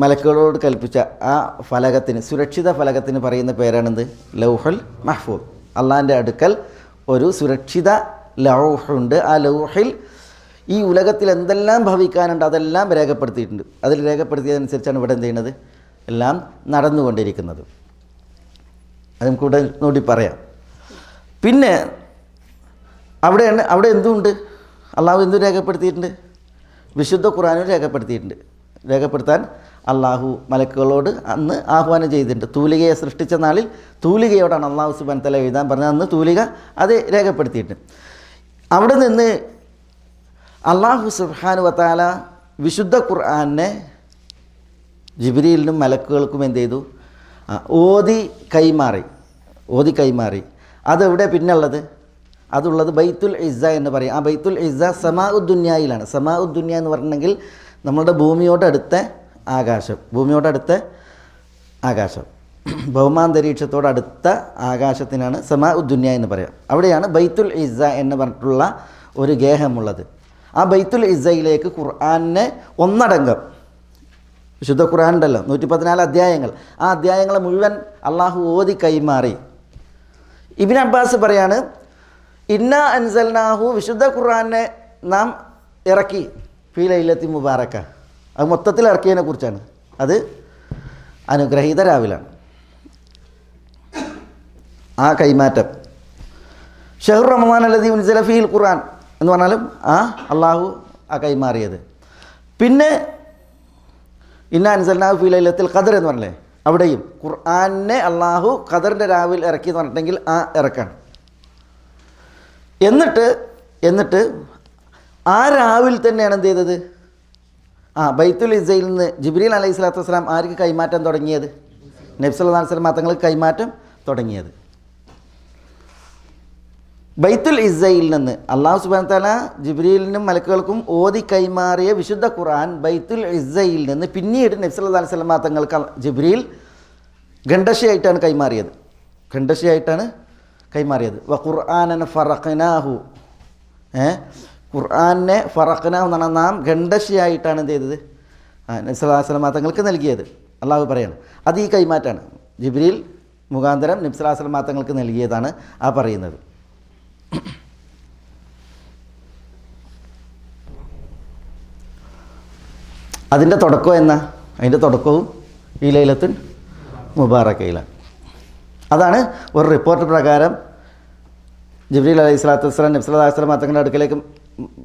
മലക്കുകളോട് കൽപ്പിച്ച ആ ഫലകത്തിന്, സുരക്ഷിത ഫലകത്തിന് പറയുന്ന പേരാണെന്ത്? ലൗഹുൽ മഹ്ഫൂദ്. അള്ളാഹിൻ്റെ അടുക്കൽ ഒരു സുരക്ഷിത ലൗഹുണ്ട്. ആ ലൗഹിൽ ഈ ഉലകത്തിൽ എന്തെല്ലാം ഭവിക്കാനുണ്ട് അതെല്ലാം രേഖപ്പെടുത്തിയിട്ടുണ്ട്. അതിൽ രേഖപ്പെടുത്തിയതനുസരിച്ചാണ് ഇവിടെ എന്ത് ചെയ്യുന്നത്? എല്ലാം നടന്നുകൊണ്ടിരിക്കുന്നത്. അത് നമുക്കിവിടെ നോക്കി പറയാം. പിന്നെ അവിടെ എന്തുണ്ട്? അള്ളാഹു എന്തും രേഖപ്പെടുത്തിയിട്ടുണ്ട്? വിശുദ്ധ ഖുർആനും രേഖപ്പെടുത്തിയിട്ടുണ്ട്. രേഖപ്പെടുത്താൻ അള്ളാഹു മലക്കുകളോട് അന്ന് ആഹ്വാനം ചെയ്തിട്ടുണ്ട്. തൂലികയെ സൃഷ്ടിച്ച നാളിൽ തൂലികയോടാണ് അള്ളാഹു സുബ്ഹാനഹു വ തആല എഴുതാൻ പറഞ്ഞത്. അന്ന് തൂലിക അത് രേഖപ്പെടുത്തിയിട്ടുണ്ട്. അവിടെ നിന്ന് അള്ളാഹു സുബ്ഹാനഹു വ തആല വിശുദ്ധ ഖുർആനെ ജിബ്രീലിനും മലക്കുകൾക്കും എന്ത് ചെയ്തു? ഓതി കൈമാറി. അതെവിടെ പിന്നുള്ളത്? അതുള്ളത് ബൈത്തുൽ ഇസ്സ എന്ന് പറയും. ആ ബൈത്തുൽ ഇസ്സ സമാഉദ്ദുന്യായിലാണ്. സമാഉദ്ദുന്യ എന്ന് പറഞ്ഞിട്ടുണ്ടെങ്കിൽ നമ്മുടെ ഭൂമിയോടടുത്ത ആകാശം, ഭൗമാന്തരീക്ഷത്തോടടുത്ത ആകാശത്തിനാണ് സമാഉദ്ദുന്യ എന്ന് പറയാം. അവിടെയാണ് ബൈത്തുൽ ഇസ്സ എന്ന് പറഞ്ഞിട്ടുള്ള ഒരു ഗേഹമുള്ളത്. ആ ബൈത്തുൽ ഇസ്സയിലേക്ക് ഖുർആനെ ഒന്നടങ്കം, വിശുദ്ധ ഖുർആൻ ഉണ്ടല്ലോ 114 അധ്യായങ്ങൾ, ആ അധ്യായങ്ങളെ മുഴുവൻ അള്ളാഹു ഓതി കൈമാറി. ഇബ്നു അബ്ബാസ് പറയാണ്, ഇന്നാ അൻസൽനാഹു, വിശുദ്ധ ഖുർആനെ നാം ഇറക്കി ഫീ ലൈലത്തി മുബാറക, അത് മൊത്തത്തിൽ ഇറക്കിയതിനെ കുറിച്ചാണ്. അത് അനുഗ്രഹീത രാവിലാണ് ആ കൈമാറ്റം. ഷഹ്റു റമദാൻ അല്ലദീ ഉൻസില ഫീഹിൽ ഖുർആൻ എന്ന് പറഞ്ഞാലും അള്ളാഹു ആ കൈമാറിയത്. പിന്നെ ഇന്നാ അൻസൽനാഹു ഫീ ലൈലത്തിൽ ഖദർ എന്ന് പറഞ്ഞല്ലേ, അവിടെയും ഖുർആനെ അള്ളാഹു ഖദറിൻ്റെ രാവിൽ ഇറക്കി എന്ന് പറഞ്ഞിട്ടുണ്ടെങ്കിൽ ഇറക്കാണ്. എന്നിട്ട് ആ രാവിൽ തന്നെയാണ് എന്ത് ചെയ്തത്? ബൈത്തുൽ ഇസ്സയിൽ നിന്ന് ജിബ്രീൽ അലൈഹി സ്വലാത്തു വസ്സലാം ആർക്ക് കൈമാറ്റം തുടങ്ങിയത്? നബി സല്ലല്ലാഹു അലൈഹി വസല്ലം തങ്ങൾക്ക് കൈമാറ്റം തുടങ്ങിയത്. ബൈത്തുൽ ഇസ്സയിൽ നിന്ന് അള്ളാഹു സുബ്ഹാനഹു വ തആല ജിബ്രീലിനും മലക്കുകൾക്കും ഓതി കൈമാറിയ വിശുദ്ധ ഖുർആൻ ബൈത്തുൽ ഇസ്സയിൽ നിന്ന് പിന്നീട് നബി സല്ലല്ലാഹു അലൈഹി വസല്ലം തങ്ങൾക്ക് ജിബ്രീൽ ഖണ്ഡശയായിട്ടാണ് കൈമാറിയത്. വ ഖുർആനൻ ഫറഖ്നാഹു, ഖുർആനെ ഫറഖ്നാഹു എന്നാണ് നാം ഖണ്ഡശയായിട്ടാണ് എന്ത് ചെയ്തത്? നബി സല്ലല്ലാഹു അലൈഹി വസല്ലം തങ്ങൾക്ക് നൽകിയത്. അള്ളാഹു പറയാണ് അത് ഈ കൈമാറ്റാണ്. ജിബ്രീൽ മുഖാന്തരം നബി സല്ലല്ലാഹു അലൈഹി വസല്ലം തങ്ങൾക്ക് നൽകിയതാണ് ആ പറയുന്നത്. അതിൻ്റെ തുടക്കം എന്നാ? അതിൻ്റെ തുടക്കവും ഈ ലൈലത്തുൽ മുബാറക്കയിലാണ്. അതാണ് ഒരു റിപ്പോർട്ട് പ്രകാരം ജിബ്രീൽ അലൈഹി സ്വലാത്തു വസ്സലാം നബി സല്ലല്ലാഹു അലൈഹി വസല്ലം തങ്ങളുടെ അടുക്കലേക്ക്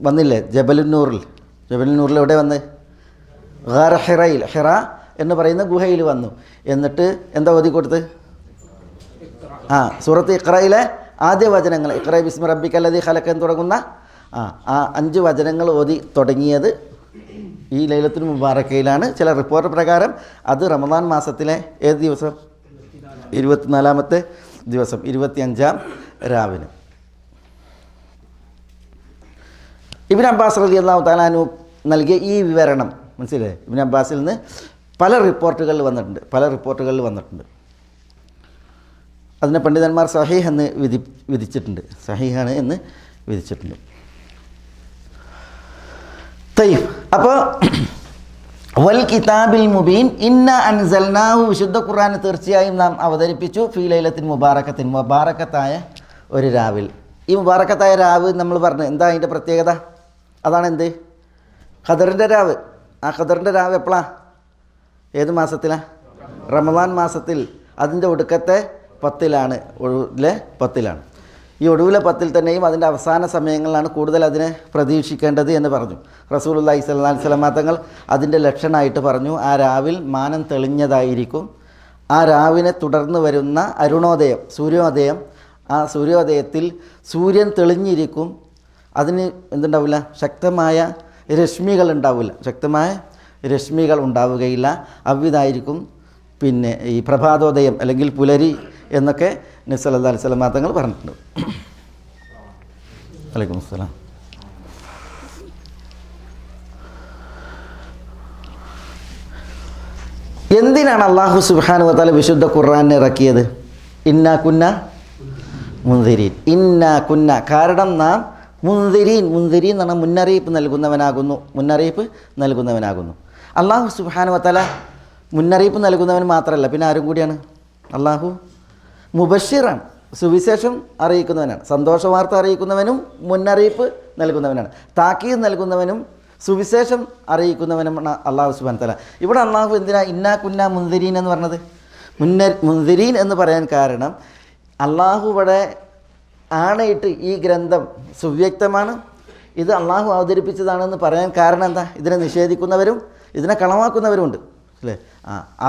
വന്നില്ലേ? ജബലുന്നൂറിൽ എവിടെ വന്ന്? ഗാർ ഹിറയിൽ, ഹിറ എന്ന് പറയുന്ന ഗുഹയിൽ വന്നു. എന്നിട്ട് എന്താ ഓതി കൊടുത്ത്? സൂറത്ത് ഇഖ്റയിലെ ആദ്യ വചനങ്ങൾ, ഇഖ്റ ബിസ്മി റബ്ബിക്കല്ലദീ ഖലഖ എന്ന് തുടങ്ങുന്ന ആ 5 വചനങ്ങൾ ഓതി തുടങ്ങിയത് ഈ ലൈലത്തുൽ മുബാറക്കയിലാണ്. ചില റിപ്പോർട്ട് പ്രകാരം അത് റമദാൻ മാസത്തിലെ ഏത് ദിവസം? 24-ാമത്തെ ദിവസം, 25-ാം രാവിന്. ഇബ്നു അബ്ബാസ് റളിയല്ലാഹു തആല അൻഹു നൽകിയ ഈ വിവരണം മനസ്സിലായി? ഇബ്നു അബ്ബാസിൽ നിന്ന് പല റിപ്പോർട്ടുകളിൽ വന്നിട്ടുണ്ട്. അതിനെ പണ്ഡിതന്മാർ സഹീഹ് എന്ന് വിധിച്ചിട്ടുണ്ട്. സഹീഹാണ് എന്ന് വിധിച്ചിട്ടുണ്ട്. തയ്യിബ്. അപ്പോൾ വൽ കിതാബിൽ മുബീൻ ഇന്ന അൻസൽനാഹു, വിശുദ്ധ ഖുർആൻ തീർച്ചയായും നാം അവതരിപ്പിച്ചു, ഫീ ലൈലത്തിൻ മുബാറക്കത്തിൻ, മുബാറക്കത്തായ ഒരു രാവിൽ. ഈ മുബാറക്കത്തായ രാവ് നമ്മൾ പറഞ്ഞു എന്താ അതിൻ്റെ പ്രത്യേകത? അതാണ് എന്ത്? ഖദറിൻ്റെ രാവ്. ആ ഖദറിൻ്റെ രാവ് എപ്പോഴാണ്? ഏത് മാസത്തിലാണ്? റമദാൻ മാസത്തിൽ. അതിൻ്റെ ഒടുക്കത്തെ 10-ലാണ്, ഒടുവിലെ 10-ലാണ്. ഈ ഒടുവിലെ 10-ൽ തന്നെയും അതിൻ്റെ അവസാന സമയങ്ങളിലാണ് കൂടുതൽ അതിനെ പ്രതീക്ഷിക്കേണ്ടത് എന്ന് പറഞ്ഞു റസൂലുള്ളാഹി സ്വല്ലല്ലാഹു അലൈഹി വസല്ലം തങ്ങൾ. അതിൻ്റെ ലക്ഷണമായിട്ട് പറഞ്ഞു, ആ രാവിൽ മാനം തെളിഞ്ഞതായിരിക്കും. ആ രാവിനെ തുടർന്ന് വരുന്ന അരുണോദയം, സൂര്യോദയം, ആ സൂര്യോദയത്തിൽ സൂര്യൻ തെളിഞ്ഞിരിക്കും. അതിന് എന്തുണ്ടാവില്ല? ശക്തമായ രശ്മികൾ ഉണ്ടാവുകയില്ല. അவ்விതായിരിക്കും പിന്നെ ഈ പ്രഭാതോദയം അല്ലെങ്കിൽ പുലരി എന്നൊക്കെ നബി സല്ലല്ലാഹു അലൈഹി വസല്ലം തങ്ങൾ പറഞ്ഞിട്ടുണ്ട്. വലൈക്കും അസ്സലാം. എന്തിനാണ് അല്ലാഹു സുബ്ഹാനഹു വ തആല വിശുദ്ധ ഖുർആനെ ഇറക്കിയത്? ഇന്നാ കുന്ന മുൻദിരീൻ. ഇന്നാ കുന്ന, കാരണം നാം മുൻദിരീൻ എന്ന് പറഞ്ഞാൽ മുന്നറിയിപ്പ് നൽകുന്നവനാകുന്നു. അല്ലാഹു സുബ്ഹാനഹു വ തആല മുന്നറിയിപ്പ് നൽകുന്നവൻ മാത്രമല്ല, പിന്നെ ആരും കൂടിയാണ്? അല്ലാഹു മുബശ്ശിറാണ്, സുവിശേഷം അറിയിക്കുന്നവനാണ്. സന്തോഷവാർത്ത അറിയിക്കുന്നവനും മുന്നറിയിപ്പ് നൽകുന്നവനാണ്. താക്കീത് നൽകുന്നവനും സുവിശേഷം അറിയിക്കുന്നവനുമാണ് അല്ലാഹു സുബ്ഹാനഹു വ തആല. ഇവിടെ അല്ലാഹു എന്തിനാ ഇന്നാ കുന്ന മുൻദിരീൻ എന്ന് പറഞ്ഞത്? മുൻദിരീൻ എന്ന് പറയാൻ കാരണം അല്ലാഹു ഇവിടെ ആണയിട്ട് ഈ ഗ്രന്ഥം സുവ്യക്തമാണ്, ഇത് അല്ലാഹു അവതരിപ്പിച്ചതാണെന്ന് പറയാൻ കാരണം എന്താ? ഇതിനെ നിഷേധിക്കുന്നവരും ഇതിനെ കളവാക്കുന്നവരുമുണ്ട് അല്ലേ?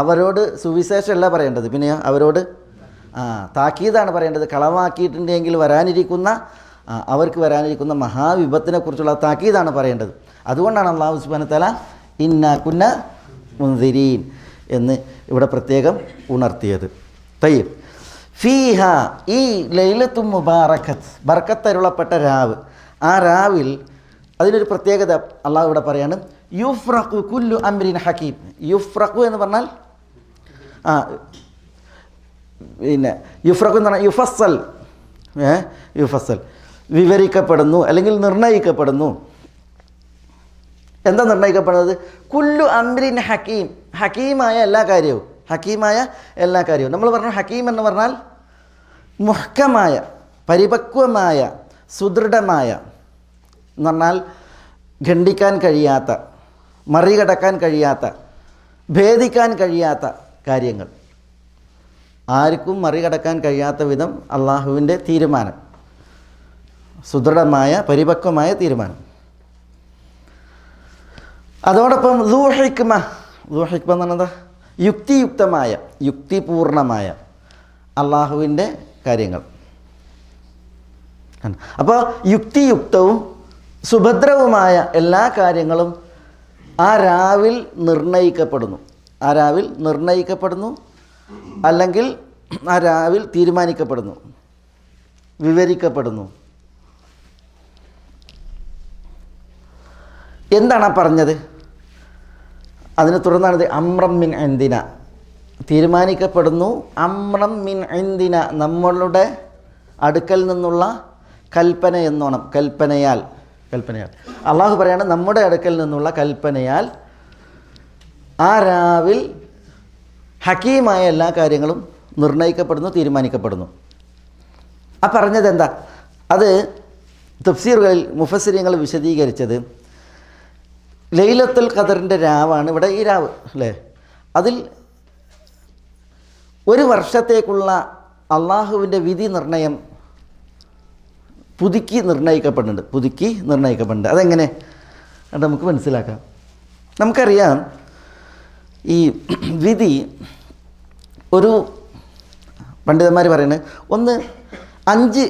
അവരോട് സുവിശേഷമല്ല പറയേണ്ടത്, പിന്നെ അവരോട് താക്കീതാണ് പറയേണ്ടത്. കളവാക്കിയിട്ടുണ്ടെങ്കിൽ അവർക്ക് വരാനിരിക്കുന്ന മഹാവിപത്തിനെക്കുറിച്ചുള്ള താക്കീതാണ് പറയേണ്ടത്. അതുകൊണ്ടാണ് അല്ലാഹു സുബ്ഹാനഹു വ തആല ഇന്നാ കുന്ന മുൻദിരീൻ എന്ന് ഇവിടെ പ്രത്യേകം ഉണർത്തിയത്. തയ്യിബ്. ഫീഹ, ഈ ലൈലത്തുൽ മുബാറക്കത്ത്, ബർക്കത്തരുളപ്പെട്ട രാവ്, ആ രാവിൽ അതിനൊരു പ്രത്യേകത അല്ലാഹു ഇവിടെ പറയാണ്, യുഫ്രഖു കുല്ലു അംരിൻ ഹകീം. യുഫ്രഖു എന്ന് പറഞ്ഞാൽ പിന്നെ യുഫ്രഖു എന്ന് പറഞ്ഞാൽ യുഫസ്സൽ, വിവരിക്കപ്പെടുന്നു അല്ലെങ്കിൽ നിർണ്ണയിക്കപ്പെടുന്നു. എന്താ നിർണ്ണയിക്കപ്പെടുന്നത്? കുല്ലു അംരിൻ ഹകീം, ഹക്കീമായ എല്ലാ കാര്യവും. നമ്മൾ പറഞ്ഞു ഹക്കീം എന്ന് പറഞ്ഞാൽ മുഹ്കമായ, പരിപക്വമായ, സുദൃഢമായ എന്ന് പറഞ്ഞാൽ ഖണ്ഡിക്കാൻ കഴിയാത്ത, മറികടക്കാൻ കഴിയാത്ത, ഭേദിക്കാൻ കഴിയാത്ത കാര്യങ്ങൾ, ആർക്കും മറികടക്കാൻ കഴിയാത്ത വിധം അള്ളാഹുവിൻ്റെ തീരുമാനം, സുദൃഢമായ പരിപക്വമായ തീരുമാനം. അതോടൊപ്പം ദൂ ഹിക്മ എന്ന് പറഞ്ഞാൽ എന്താ? യുക്തിയുക്തമായ, യുക്തിപൂർണമായ അള്ളാഹുവിൻ്റെ കാര്യങ്ങൾ. അപ്പോൾ യുക്തിയുക്തവും സുഭദ്രവുമായ എല്ലാ കാര്യങ്ങളും ആ രാവിൽ നിർണ്ണയിക്കപ്പെടുന്നു, അല്ലെങ്കിൽ ആ രാവിൽ തീരുമാനിക്കപ്പെടുന്നു, വിവരിക്കപ്പെടുന്നു. എന്താണ് പറഞ്ഞത്? അതിനെ തുടർന്നാണ് അമ്രം മിൻ ഇൻദിന, തീരുമാനിക്കപ്പെടുന്നു. അമ്രം മിൻ ഇൻദിന, നമ്മളുടെ അടുക്കൽ നിന്നുള്ള കൽപ്പന എന്നോണം, കൽപ്പനയാൽ അള്ളാഹു പറയാണ്, നമ്മുടെ അടുക്കൽ നിന്നുള്ള കൽപ്പനയാൽ ആ രാവിൽ ഹക്കീമായ എല്ലാ കാര്യങ്ങളും നിർണ്ണയിക്കപ്പെടുന്നു, തീരുമാനിക്കപ്പെടുന്നു. ആ പറഞ്ഞത് എന്താ? അത് തഫ്സീറുകളിൽ മുഫസ്സിരീങ്ങൾ വിശദീകരിച്ചത് ലൈലത്തുൽ ഖദറിൻ്റെ രാവാണ് ഇവിടെ ഈ രാവ് അല്ലേ. അതിൽ ഒരു വർഷത്തേക്കുള്ള അള്ളാഹുവിൻ്റെ വിധി നിർണയം പുതുക്കി നിർണ്ണയിക്കപ്പെടുന്നുണ്ട്. അതെങ്ങനെ അത് നമുക്ക് മനസ്സിലാക്കാം. നമുക്കറിയാം ഈ വിധി ഒരു പണ്ഡിതന്മാർ പറയുന്നത് ഒന്ന് അഞ്ച്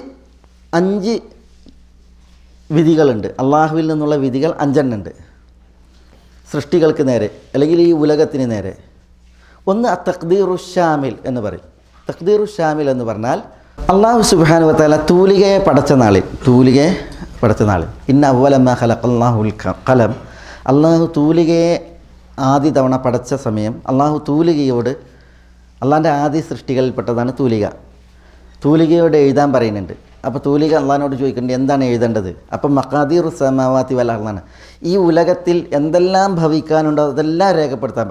വിധികളുണ്ട്. അള്ളാഹുവിൽ നിന്നുള്ള വിധികൾ 5 ഉണ്ട് സൃഷ്ടികൾക്ക് നേരെ അല്ലെങ്കിൽ ഈ ഉലകത്തിന് നേരെ. ഒന്ന് തഖ്ദീറു ഷാമിൽ എന്ന് പറയും. തഖ്ദീറു ഷാമിൽ എന്ന് പറഞ്ഞാൽ അള്ളാഹു സുബ്ഹാനഹു വ തആല തൂലികയെ പടച്ച നാളിൽ ഇന്ന അവ്വല മാ ഖലഖല്ലാഹുൽ ഖലം, അള്ളാഹു തൂലികയെ ആദ്യ തവണ പടച്ച സമയം അള്ളാഹു തൂലികയോട്, അള്ളാഹിൻ്റെ ആദ്യ സൃഷ്ടികളിൽപ്പെട്ടതാണ് തൂലികയോട് എഴുതാൻ പറയുന്നുണ്ട്. അപ്പോൾ തൂലിക അള്ളാഹിനോട് ചോദിക്കേണ്ടത് എന്താണ് എഴുതേണ്ടത്? അപ്പം മഖാദീറു സമാവാതി വൽ അർളാണ്, ഈ ഉലകത്തിൽ എന്തെല്ലാം ഭവിക്കാനുണ്ടോ അതെല്ലാം രേഖപ്പെടുത്താൻ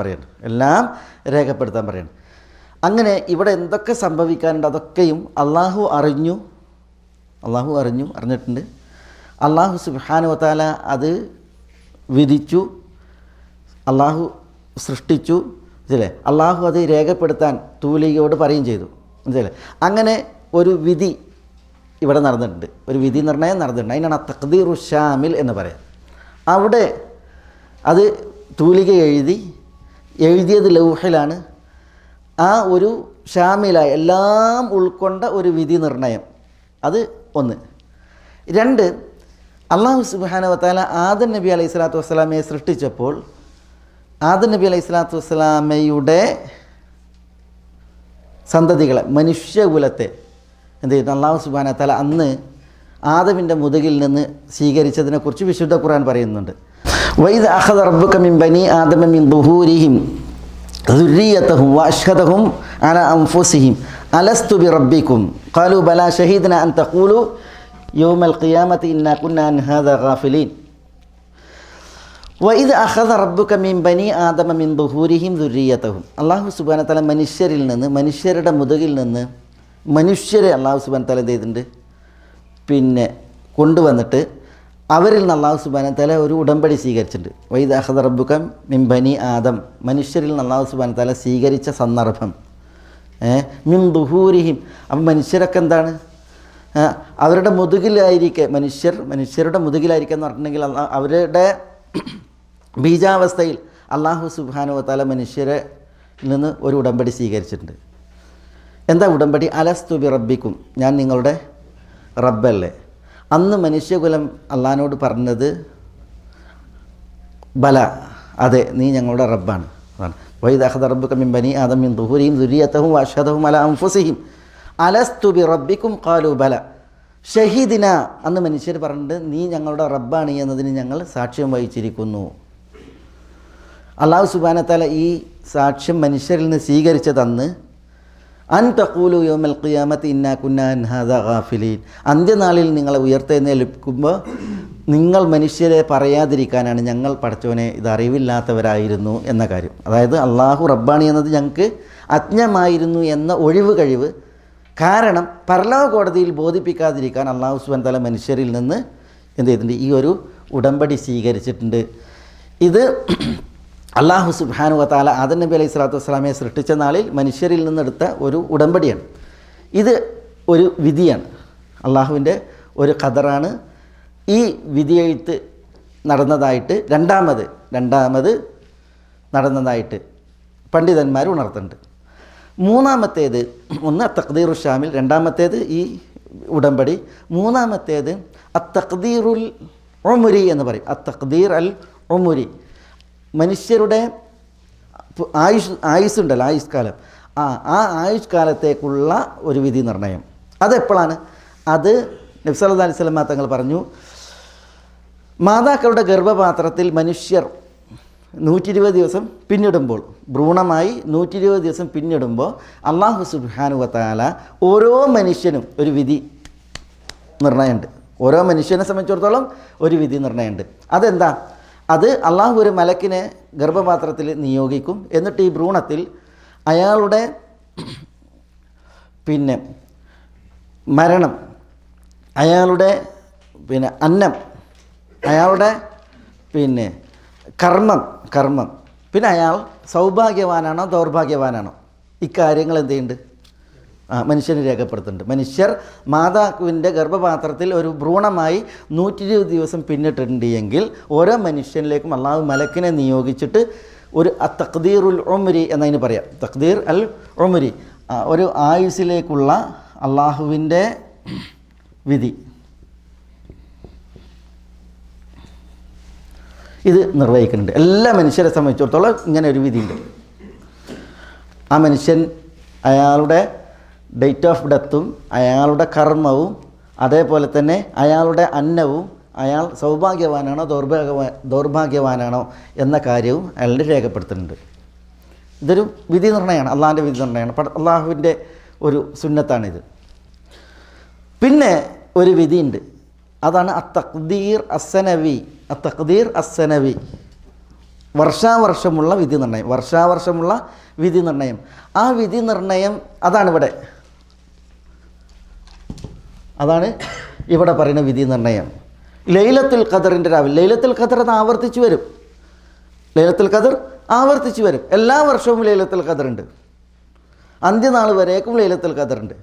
പറയണം. അങ്ങനെ ഇവിടെ എന്തൊക്കെ സംഭവിക്കാനുണ്ട് അതൊക്കെയും അള്ളാഹു അറിഞ്ഞിട്ടുണ്ട്. അള്ളാഹു സുബ്ഹാനഹു വ തആല അത് വിധിച്ചു, അള്ളാഹു സൃഷ്ടിച്ചു, മനസ്സിലെ? അള്ളാഹു അത് രേഖപ്പെടുത്താൻ തൂലികയോട് പറയുകയും ചെയ്തു, മനസ്സിലെ? അങ്ങനെ ഒരു വിധി ഇവിടെ നടന്നിട്ടുണ്ട്, ഒരു വിധി നിർണ്ണയം നടന്നിട്ടുണ്ട്. അതിനാണ് തഖ്ദീറു ഷാമിൽ എന്ന് പറയാം. അവിടെ അത് തൂലിക എഴുതിയത് ലൗഹിലാണ്. ആ ഒരു ഷാമിലായ എല്ലാം ഉൾക്കൊണ്ട ഒരു വിധി നിർണ്ണയം, അത് ഒന്ന്. 2, അള്ളാഹു സുബ്ഹാനഹു വ തആല ആദം നബി അലൈഹി സ്വലാത്തു വസ്സലാമയെ സൃഷ്ടിച്ചപ്പോൾ ആദം നബി അലൈഹി സ്വലാത്തു വസ്സലാമയുടെ സന്തതികളെ, മനുഷ്യകുലത്തെ എന്ത് ചെയ്യുന്നു? അള്ളാഹു സുബ്ഹാനഹു വ തആല അന്ന് ആദമിൻ്റെ മുതുകിൽ നിന്ന് സ്വീകരിച്ചതിനെക്കുറിച്ച് വിശുദ്ധ ഖുർആൻ പറയുന്നുണ്ട്. വഇദ് അഖദ റബ്ബുക മിൻ ബനി ആദമ മിൻ ദുഹൂരിഹിം ദുർരിയ്യതഹും വഅശ്ഹദഹും അലാ അൻഫുസിഹിം അലസ്തു ബിറബ്ബിക്കും ഖാലൂ ബലാ ഷഹീദ്നാ അൻ തഖൂലൂ യൗമൽ ഖിയാമത്തി ഇന്നാ കുന്നാ അൻ ഹാദാ ഗാഫിലീൻ. വഇദ് അഖദ റബ്ബുക മിൻ ബനി ആദമ മിൻ ദുഹൂരിഹിം ദുർരിയ്യതഹും, അള്ളാഹു സുബ്ഹാനഹു വ തആല മനുഷ്യരുടെ മുതുകിൽ നിന്ന് മനുഷ്യരെ അള്ളാഹു സുബ്ഹാനഹു വ തആല എന്ത് ചെയ്തിട്ടുണ്ട്? കൊണ്ടുവന്നിട്ട് അവരിൽ നിന്ന് അള്ളാഹു സുബ്ഹാനഹു വ തആല ഒരു ഉടമ്പടി സ്വീകരിച്ചിട്ടുണ്ട്. വഇദ് അഖദ റബ്ബുക മിൻ ബനി ആദം, മനുഷ്യരിൽ നിന്ന് അള്ളാഹു സുബ്ഹാനഹു വ തആല സ്വീകരിച്ച സന്ദർഭം. മിൻ ദുഹൂരിഹിം, അപ്പം മനുഷ്യരൊക്കെ എന്താണ്? അവരുടെ മുതുകിലായിരിക്കെ, മനുഷ്യരുടെ മുതുകിലായിരിക്കുക എന്ന് പറഞ്ഞിട്ടുണ്ടെങ്കിൽ അവരുടെ ബീജാവസ്ഥയിൽ അള്ളാഹു സുബ്ഹാനഹു വ തആല മനുഷ്യരെ നിന്ന് ഒരു ഉടമ്പടി സ്വീകരിച്ചിട്ടുണ്ട്. എന്താ ഉടമ്പടി? അലസ്തു ബി റബ്ബിക്കും, ഞാൻ നിങ്ങളുടെ റബ്ബല്ലേ. അന്ന് മനുഷ്യകുലം അള്ളാഹിനോട് പറഞ്ഞത് ബല, അതെ നീ ഞങ്ങളുടെ റബ്ബാണ്. വഇദ് അഖദ റബ്ബുക മിൻ ബനി ആദം മിൻ ദുഹൂരിഹിം ദുർരിയ്യതഹും വഅശ്ഹദഹും അലാ അൻഫുസിഹിം അലസ്തു ബി റബ്ബിക്കും ഖാലൂ ബല ഷഹീദിന, അന്ന് മനുഷ്യർ പറഞ്ഞിട്ട് നീ ഞങ്ങളുടെ റബ്ബാണ് എന്നതിന് ഞങ്ങൾ സാക്ഷ്യം വഹിച്ചിരിക്കുന്നു. അള്ളാഹു സുബ്ഹാനഹു വ തആല ഈ സാക്ഷ്യം മനുഷ്യരിൽ നിന്ന് സ്വീകരിച്ചതന്ന് അൻ തഖൂലു യൗമൽ ഖിയാമത്തി ഇന്നാ കുന്നാ അൻ ഹാദാ ഗാഫിലീൻ, അന്ത്യനാളിൽ നിങ്ങളെ ഉയർത്തെഴുന്നേൽപ്പിക്കുമ്പോൾ നിങ്ങൾ മനുഷ്യരെ പറയാതിരിക്കാനാണ് ഞങ്ങൾ പടച്ചവനെ ഇത് അറിവില്ലാത്തവരായിരുന്നു എന്ന കാര്യം. അതായത് അള്ളാഹു റബ്ബാണി എന്നത് ഞങ്ങൾക്ക് അജ്ഞമായിരുന്നു എന്ന ഒഴിവ് കഴിവ് കാരണം പരലോക കോടതിയിൽ ബോധിപ്പിക്കാതിരിക്കാൻ അള്ളാഹു സുബ്ഹാനഹു വ തആല മനുഷ്യരിൽ നിന്ന് എന്ത് ചെയ്തിട്ടുണ്ട്? ഈ ഒരു ഉടമ്പടി സ്വീകരിച്ചിട്ടുണ്ട്. ഇത് അള്ളാഹു സുബ്ഹാനഹു വ തആല ആദം നബി അലൈഹി സ്വലാത്തു വസ്സലാമയെ സൃഷ്ടിച്ച നാളിൽ മനുഷ്യരിൽ നിന്നെടുത്ത ഒരു ഉടമ്പടിയാണ്. ഇത് ഒരു വിധിയാണ്, അള്ളാഹുവിൻ്റെ ഒരു ഖദറാണ്. ഈ വിധിയെഴുത്ത് നടന്നതായിട്ട് രണ്ടാമത് നടന്നതായിട്ട് പണ്ഡിതന്മാർ ഉണർത്തുന്നുണ്ട്. മൂന്നാമത്തേത് ഒന്ന് തഖ്ദീറു ഷാമിൽ, രണ്ടാമത്തേത് ഈ ഉടമ്പടി, മൂന്നാമത്തേത് തഖ്ദീറുൽ ഉമുരി എന്ന് പറയും. തഖ്ദീർ അൽ ഉമുരി, മനുഷ്യരുടെ ആയുസ്സുണ്ടല്ലോ, ആയുഷ്കാലം, ആ ആയുഷ്കാലത്തേക്കുള്ള ഒരു വിധി നിർണ്ണയം. അതെപ്പോഴാണ്? അത് നബി സല്ലല്ലാഹു അലൈഹി വസല്ലം തങ്ങൾ പറഞ്ഞു, മാതാക്കളുടെ ഗർഭപാത്രത്തിൽ മനുഷ്യർ 120 ദിവസം പിന്നിടുമ്പോൾ, ഭ്രൂണമായി 120 ദിവസം പിന്നിടുമ്പോൾ അള്ളാഹു സുബ്ഹാനഹു വ തആല ഓരോ മനുഷ്യനും ഒരു വിധി നിർണ്ണയമുണ്ട്. ഓരോ മനുഷ്യനെ സംബന്ധിച്ചിടത്തോളം ഒരു വിധി നിർണ്ണയമുണ്ട്. അതെന്താ? അത് അള്ളാഹു ഒരു മലക്കിനെ ഗർഭപാത്രത്തിൽ നിയോഗിക്കും. എന്നിട്ട് ഈ ഭ്രൂണത്തിൽ അയാളുടെ പിന്നെ മരണം, അയാളുടെ പിന്നെ അന്നം, അയാളുടെ പിന്നെ കർമ്മം, പിന്നെ അയാൾ സൗഭാഗ്യവാനാണോ ദൗർഭാഗ്യവാനാണോ, ഇക്കാര്യങ്ങൾ എന്ത് ചെയ്യുന്നുണ്ട്? മനുഷ്യന് രേഖപ്പെടുത്തുന്നുണ്ട്. മനുഷ്യർ മാതാവിൻ്റെ ഗർഭപാത്രത്തിൽ ഒരു ഭ്രൂണമായി 120 ദിവസം പിന്നിട്ടുണ്ട് എങ്കിൽ ഓരോ മനുഷ്യനിലേക്കും അള്ളാഹു മലക്കിനെ നിയോഗിച്ചിട്ട് ഒരു തഖ്ദീറുൽ ഉംരി എന്നതിന് പറയാം. തഖ്ദീർ അൽ ഉംരി, ഒരു ആയുസ്സിലേക്കുള്ള അള്ളാഹുവിൻ്റെ വിധി ഇത് നിർവഹിക്കുന്നുണ്ട്. എല്ലാ മനുഷ്യരെ സംബന്ധിച്ചിടത്തോളം ഇങ്ങനെ ഒരു വിധിയുണ്ട്. ആ മനുഷ്യൻ അയാളുടെ ഡേറ്റ് ഓഫ് ഡെത്തും അയാളുടെ കർമ്മവും അതേപോലെ തന്നെ അയാളുടെ അന്നവും അയാൾ സൗഭാഗ്യവാനാണോ ദൗർഭാഗ്യവാനാണോ എന്ന കാര്യവും അയാളുടെ രേഖപ്പെടുത്തുന്നുണ്ട്. ഇതൊരു വിധി നിർണ്ണയമാണ്, അള്ളാഹിൻ്റെ വിധി നിർണ്ണയമാണ്, അള്ളാഹുവിൻ്റെ ഒരു സുന്നത്താണിത്. പിന്നെ ഒരു വിധിയുണ്ട്, അതാണ് തഖ്ദീർ അസ്സനവി, വർഷാവർഷമുള്ള വിധി നിർണ്ണയം. വർഷാവർഷമുള്ള വിധി നിർണ്ണയം, ആ വിധി നിർണ്ണയം അതാണ് ഇവിടെ പറയുന്ന വിധി നിർണ്ണയം. ലൈലത്തുൽ ഖദറിൻ്റെ രാവിലെ, ലൈലത്തുൽ ഖദർ അത് ആവർത്തിച്ചു വരും. ലൈലത്തുൽ ഖദർ ആവർത്തിച്ചു വരും. എല്ലാ വർഷവും ലൈലത്തുൽ ഖദറുണ്ട്, അന്ത്യനാൾ വരേക്കും ലൈലത്തുൽ ഖദറുണ്ട്.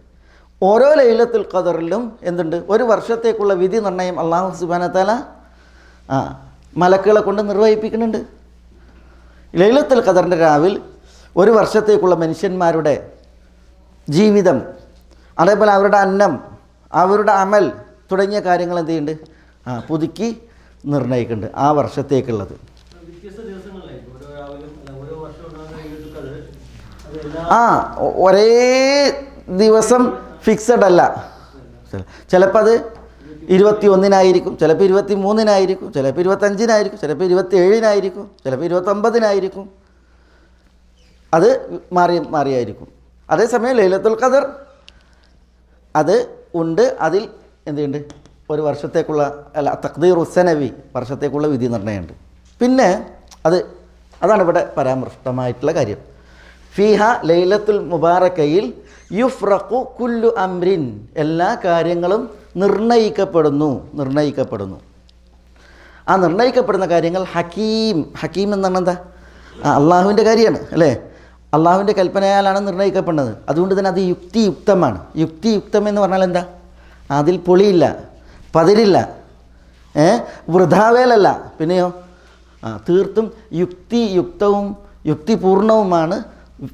ഓരോ ലൈലത്തുൽ ഖദറിലും എന്തുണ്ട്? ഒരു വർഷത്തേക്കുള്ള വിധി നിർണ്ണയം അല്ലാഹു സുബ്ഹാനഹു വ തആല മലക്കുകളെ കൊണ്ട് നിർവഹിപ്പിക്കുന്നുണ്ട്. ലൈലത്തുൽ ഖദറിൻ്റെ രാവിൽ ഒരു വർഷത്തേക്കുള്ള മനുഷ്യന്മാരുടെ ജീവിതം, അതേപോലെ അവരുടെ അന്നം, അവരുടെ അമൽ തുടങ്ങിയ കാര്യങ്ങൾ എന്ത് ചെയ്യുന്നുണ്ട്? പുതുക്കി നിർണ്ണയിക്കുന്നുണ്ട് ആ വർഷത്തേക്കുള്ളത്. ഒരേ ദിവസം ഫിക്സഡ് അല്ല. ചിലപ്പോൾ അത് 21-നായിരിക്കും, ചിലപ്പോൾ 23-നായിരിക്കും, ചിലപ്പോൾ 25-നായിരിക്കും, ചിലപ്പോൾ 27-നായിരിക്കും, ചിലപ്പോൾ 29-നായിരിക്കും. അത് മാറിയായിരിക്കും. അതേസമയം ലൈലത്തുൽ ഖദർ അത് ഉണ്ട്, അതിൽ എന്തുണ്ട്? ഒരു വർഷത്തേക്കുള്ള തഖ്ദീർ ഉസ്സനവി, വർഷത്തേക്കുള്ള വിധി നിർണ്ണയമുണ്ട്. പിന്നെ അതാണ് ഇവിടെ പരാമൃഷ്ടമായിട്ടുള്ള കാര്യം. ഫീഹ ലൈലത്തുൽ മുബാറക്കയിൽ യുഫ്രഖു കുല്ലു അംരിൻ, എല്ലാ കാര്യങ്ങളും നിർണ്ണയിക്കപ്പെടുന്നു. ആ നിർണ്ണയിക്കപ്പെടുന്ന കാര്യങ്ങൾ ഹക്കീം എന്നാണ് എന്താ? അള്ളാഹുവിൻ്റെ കാര്യമാണ് അല്ലേ? അള്ളാഹുവിൻ്റെ കൽപ്പനയാലാണ് നിർണ്ണയിക്കപ്പെടുന്നത്. അതുകൊണ്ട് തന്നെ അത് യുക്തിയുക്തമാണ്. യുക്തിയുക്തം എന്ന് പറഞ്ഞാൽ എന്താ? അതിൽ പൊളിയില്ല, പതിരില്ല, വൃഥാവേലല്ല. പിന്നെയോ തീർത്തും യുക്തിയുക്തവും യുക്തിപൂർണവുമാണ്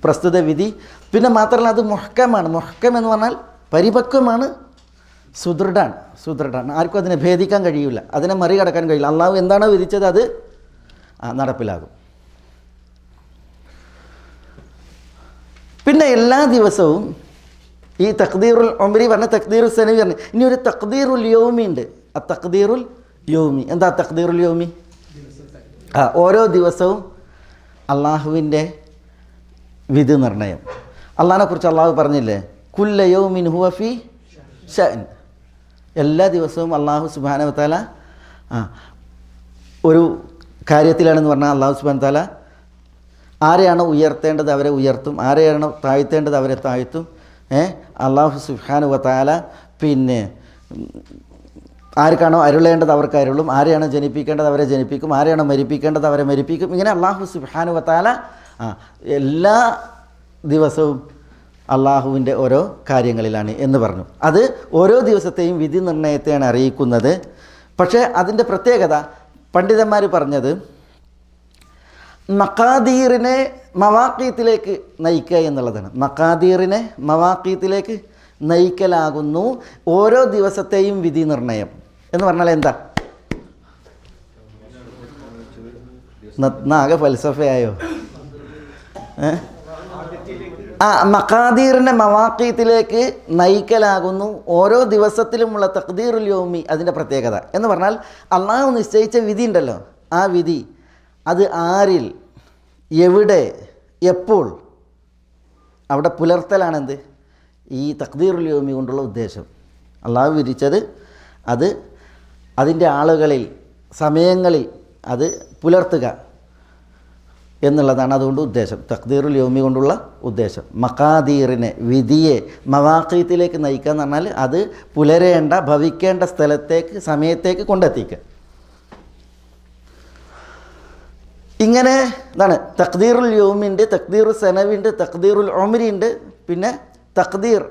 പ്രസ്തുത വിധി. പിന്നെ മാത്രമല്ല അത് മുഹ്കമാണ്. മുഹ്കം എന്ന് പറഞ്ഞാൽ പരിപക്വമാണ്, സുദൃഢാണ്. ആർക്കും അതിനെ ഭേദിക്കാൻ കഴിയില്ല, അതിനെ മറികടക്കാൻ കഴിയില്ല. അള്ളാഹു എന്താണോ വിധിച്ചത് അത് നടപ്പിലാകും. പിന്നെ എല്ലാ ദിവസവും ഈ തഖ്ദീറുൽ ഉംരി പറഞ്ഞ തഖ്ദീറുൽ സനവി പറഞ്ഞ ഇനി ഒരു തഖ്ദീറുൽ യൗമി ഉണ്ട്. ആ തഖ്ദീറുൽ യൗമി എന്താ? തഖ്ദീറുൽ യൗമി ഓരോ ദിവസവും അള്ളാഹുവിൻ്റെ വിധി നിർണ്ണയം. അള്ളാഹിനെ കുറിച്ച് അള്ളാഹു പറഞ്ഞില്ലേ, കുല്ല യൗമിൻ ഹുവ ഫീ ഷഅൻ. എല്ലാ ദിവസവും അള്ളാഹു സുബ്ഹാനഹു വ തആല ഒരു കാര്യത്തിലാണെന്ന് പറഞ്ഞാൽ അള്ളാഹു സുബ്ഹാനഹു വ തആല ആരെയാണോ ഉയർത്തേണ്ടത് അവരെ ഉയർത്തും, ആരെയാണോ താഴ്ത്തേണ്ടത് അവരെ താഴ്ത്തും. അള്ളാഹു സുബ്ഹാനഹു വ തആല പിന്നെ ആർക്കാണോ അരുളേണ്ടത് അവർക്ക് അരുളും, ആരെയാണോ ജനിപ്പിക്കേണ്ടത് അവരെ ജനിപ്പിക്കും, ആരെയാണോ മരിപ്പിക്കേണ്ടത് അവരെ മരിപ്പിക്കും. ഇങ്ങനെ അള്ളാഹു സുബ്ഹാനഹു വ തആല എല്ലാ ദിവസവും അള്ളാഹുവിൻ്റെ ഓരോ കാര്യങ്ങളിലാണ് എന്ന് പറഞ്ഞു. അത് ഓരോ ദിവസത്തെയും വിധി നിർണ്ണയത്തെയാണ് അറിയിക്കുന്നത്. പക്ഷേ അതിൻ്റെ പ്രത്യേകത പണ്ഡിതന്മാർ പറഞ്ഞത് മഖാദീറിനെ മവാഖീത്തിലേക്ക് നയിക്കുക എന്നുള്ളതാണ്. മഖാദീറിനെ മവാഖീത്തിലേക്ക് നയിക്കലാകുന്നു ഓരോ ദിവസത്തെയും വിധി നിർണ്ണയം. എന്ന് പറഞ്ഞാൽ എന്താ? ആകെ ഫൽസഫയായോ? മഖാദീറിനെ മവാഖീത്തിലേക്ക് നയിക്കലാകുന്നു ഓരോ ദിവസത്തിലുമുള്ള തഖ്ദീറുൽ യൗമി. അതിൻ്റെ പ്രത്യേകത എന്ന് പറഞ്ഞാൽ അള്ളാഹു നിശ്ചയിച്ച വിധി ഉണ്ടല്ലോ, ആ വിധി അത് ആരിൽ, എവിടെ, എപ്പോൾ അവിടെ പുലർത്തലാണെന്ത്? ഈ തഖ്ദീറുൽ യൗമി കൊണ്ടുള്ള ഉദ്ദേശം. അള്ളാഹു വിധിച്ചത് അത് അതിൻ്റെ ആളുകളിൽ, സമയങ്ങളിൽ അത് പുലർത്തുക എന്നുള്ളതാണ് അതുകൊണ്ട് ഉദ്ദേശം. തഖ്ദീറുൽ യൗമി കൊണ്ടുള്ള ഉദ്ദേശം മഖാദീറിനെ, വിധിയെ മവാഖീത്തിലേക്ക് നയിക്കുക എന്ന് പറഞ്ഞാൽ അത് പുലരേണ്ട, ഭവിക്കേണ്ട സ്ഥലത്തേക്ക്, സമയത്തേക്ക് കൊണ്ടെത്തിക്കുക. ഇങ്ങനെ ഇതാണ് തഖ്ദീറുൽ യൗമിണ്ട്, തഖ്ദീറുൽ സനവിണ്ട്, തഖ്ദീറുൽ ഉംരിയുണ്ട്, പിന്നെ തഖ്ദീർ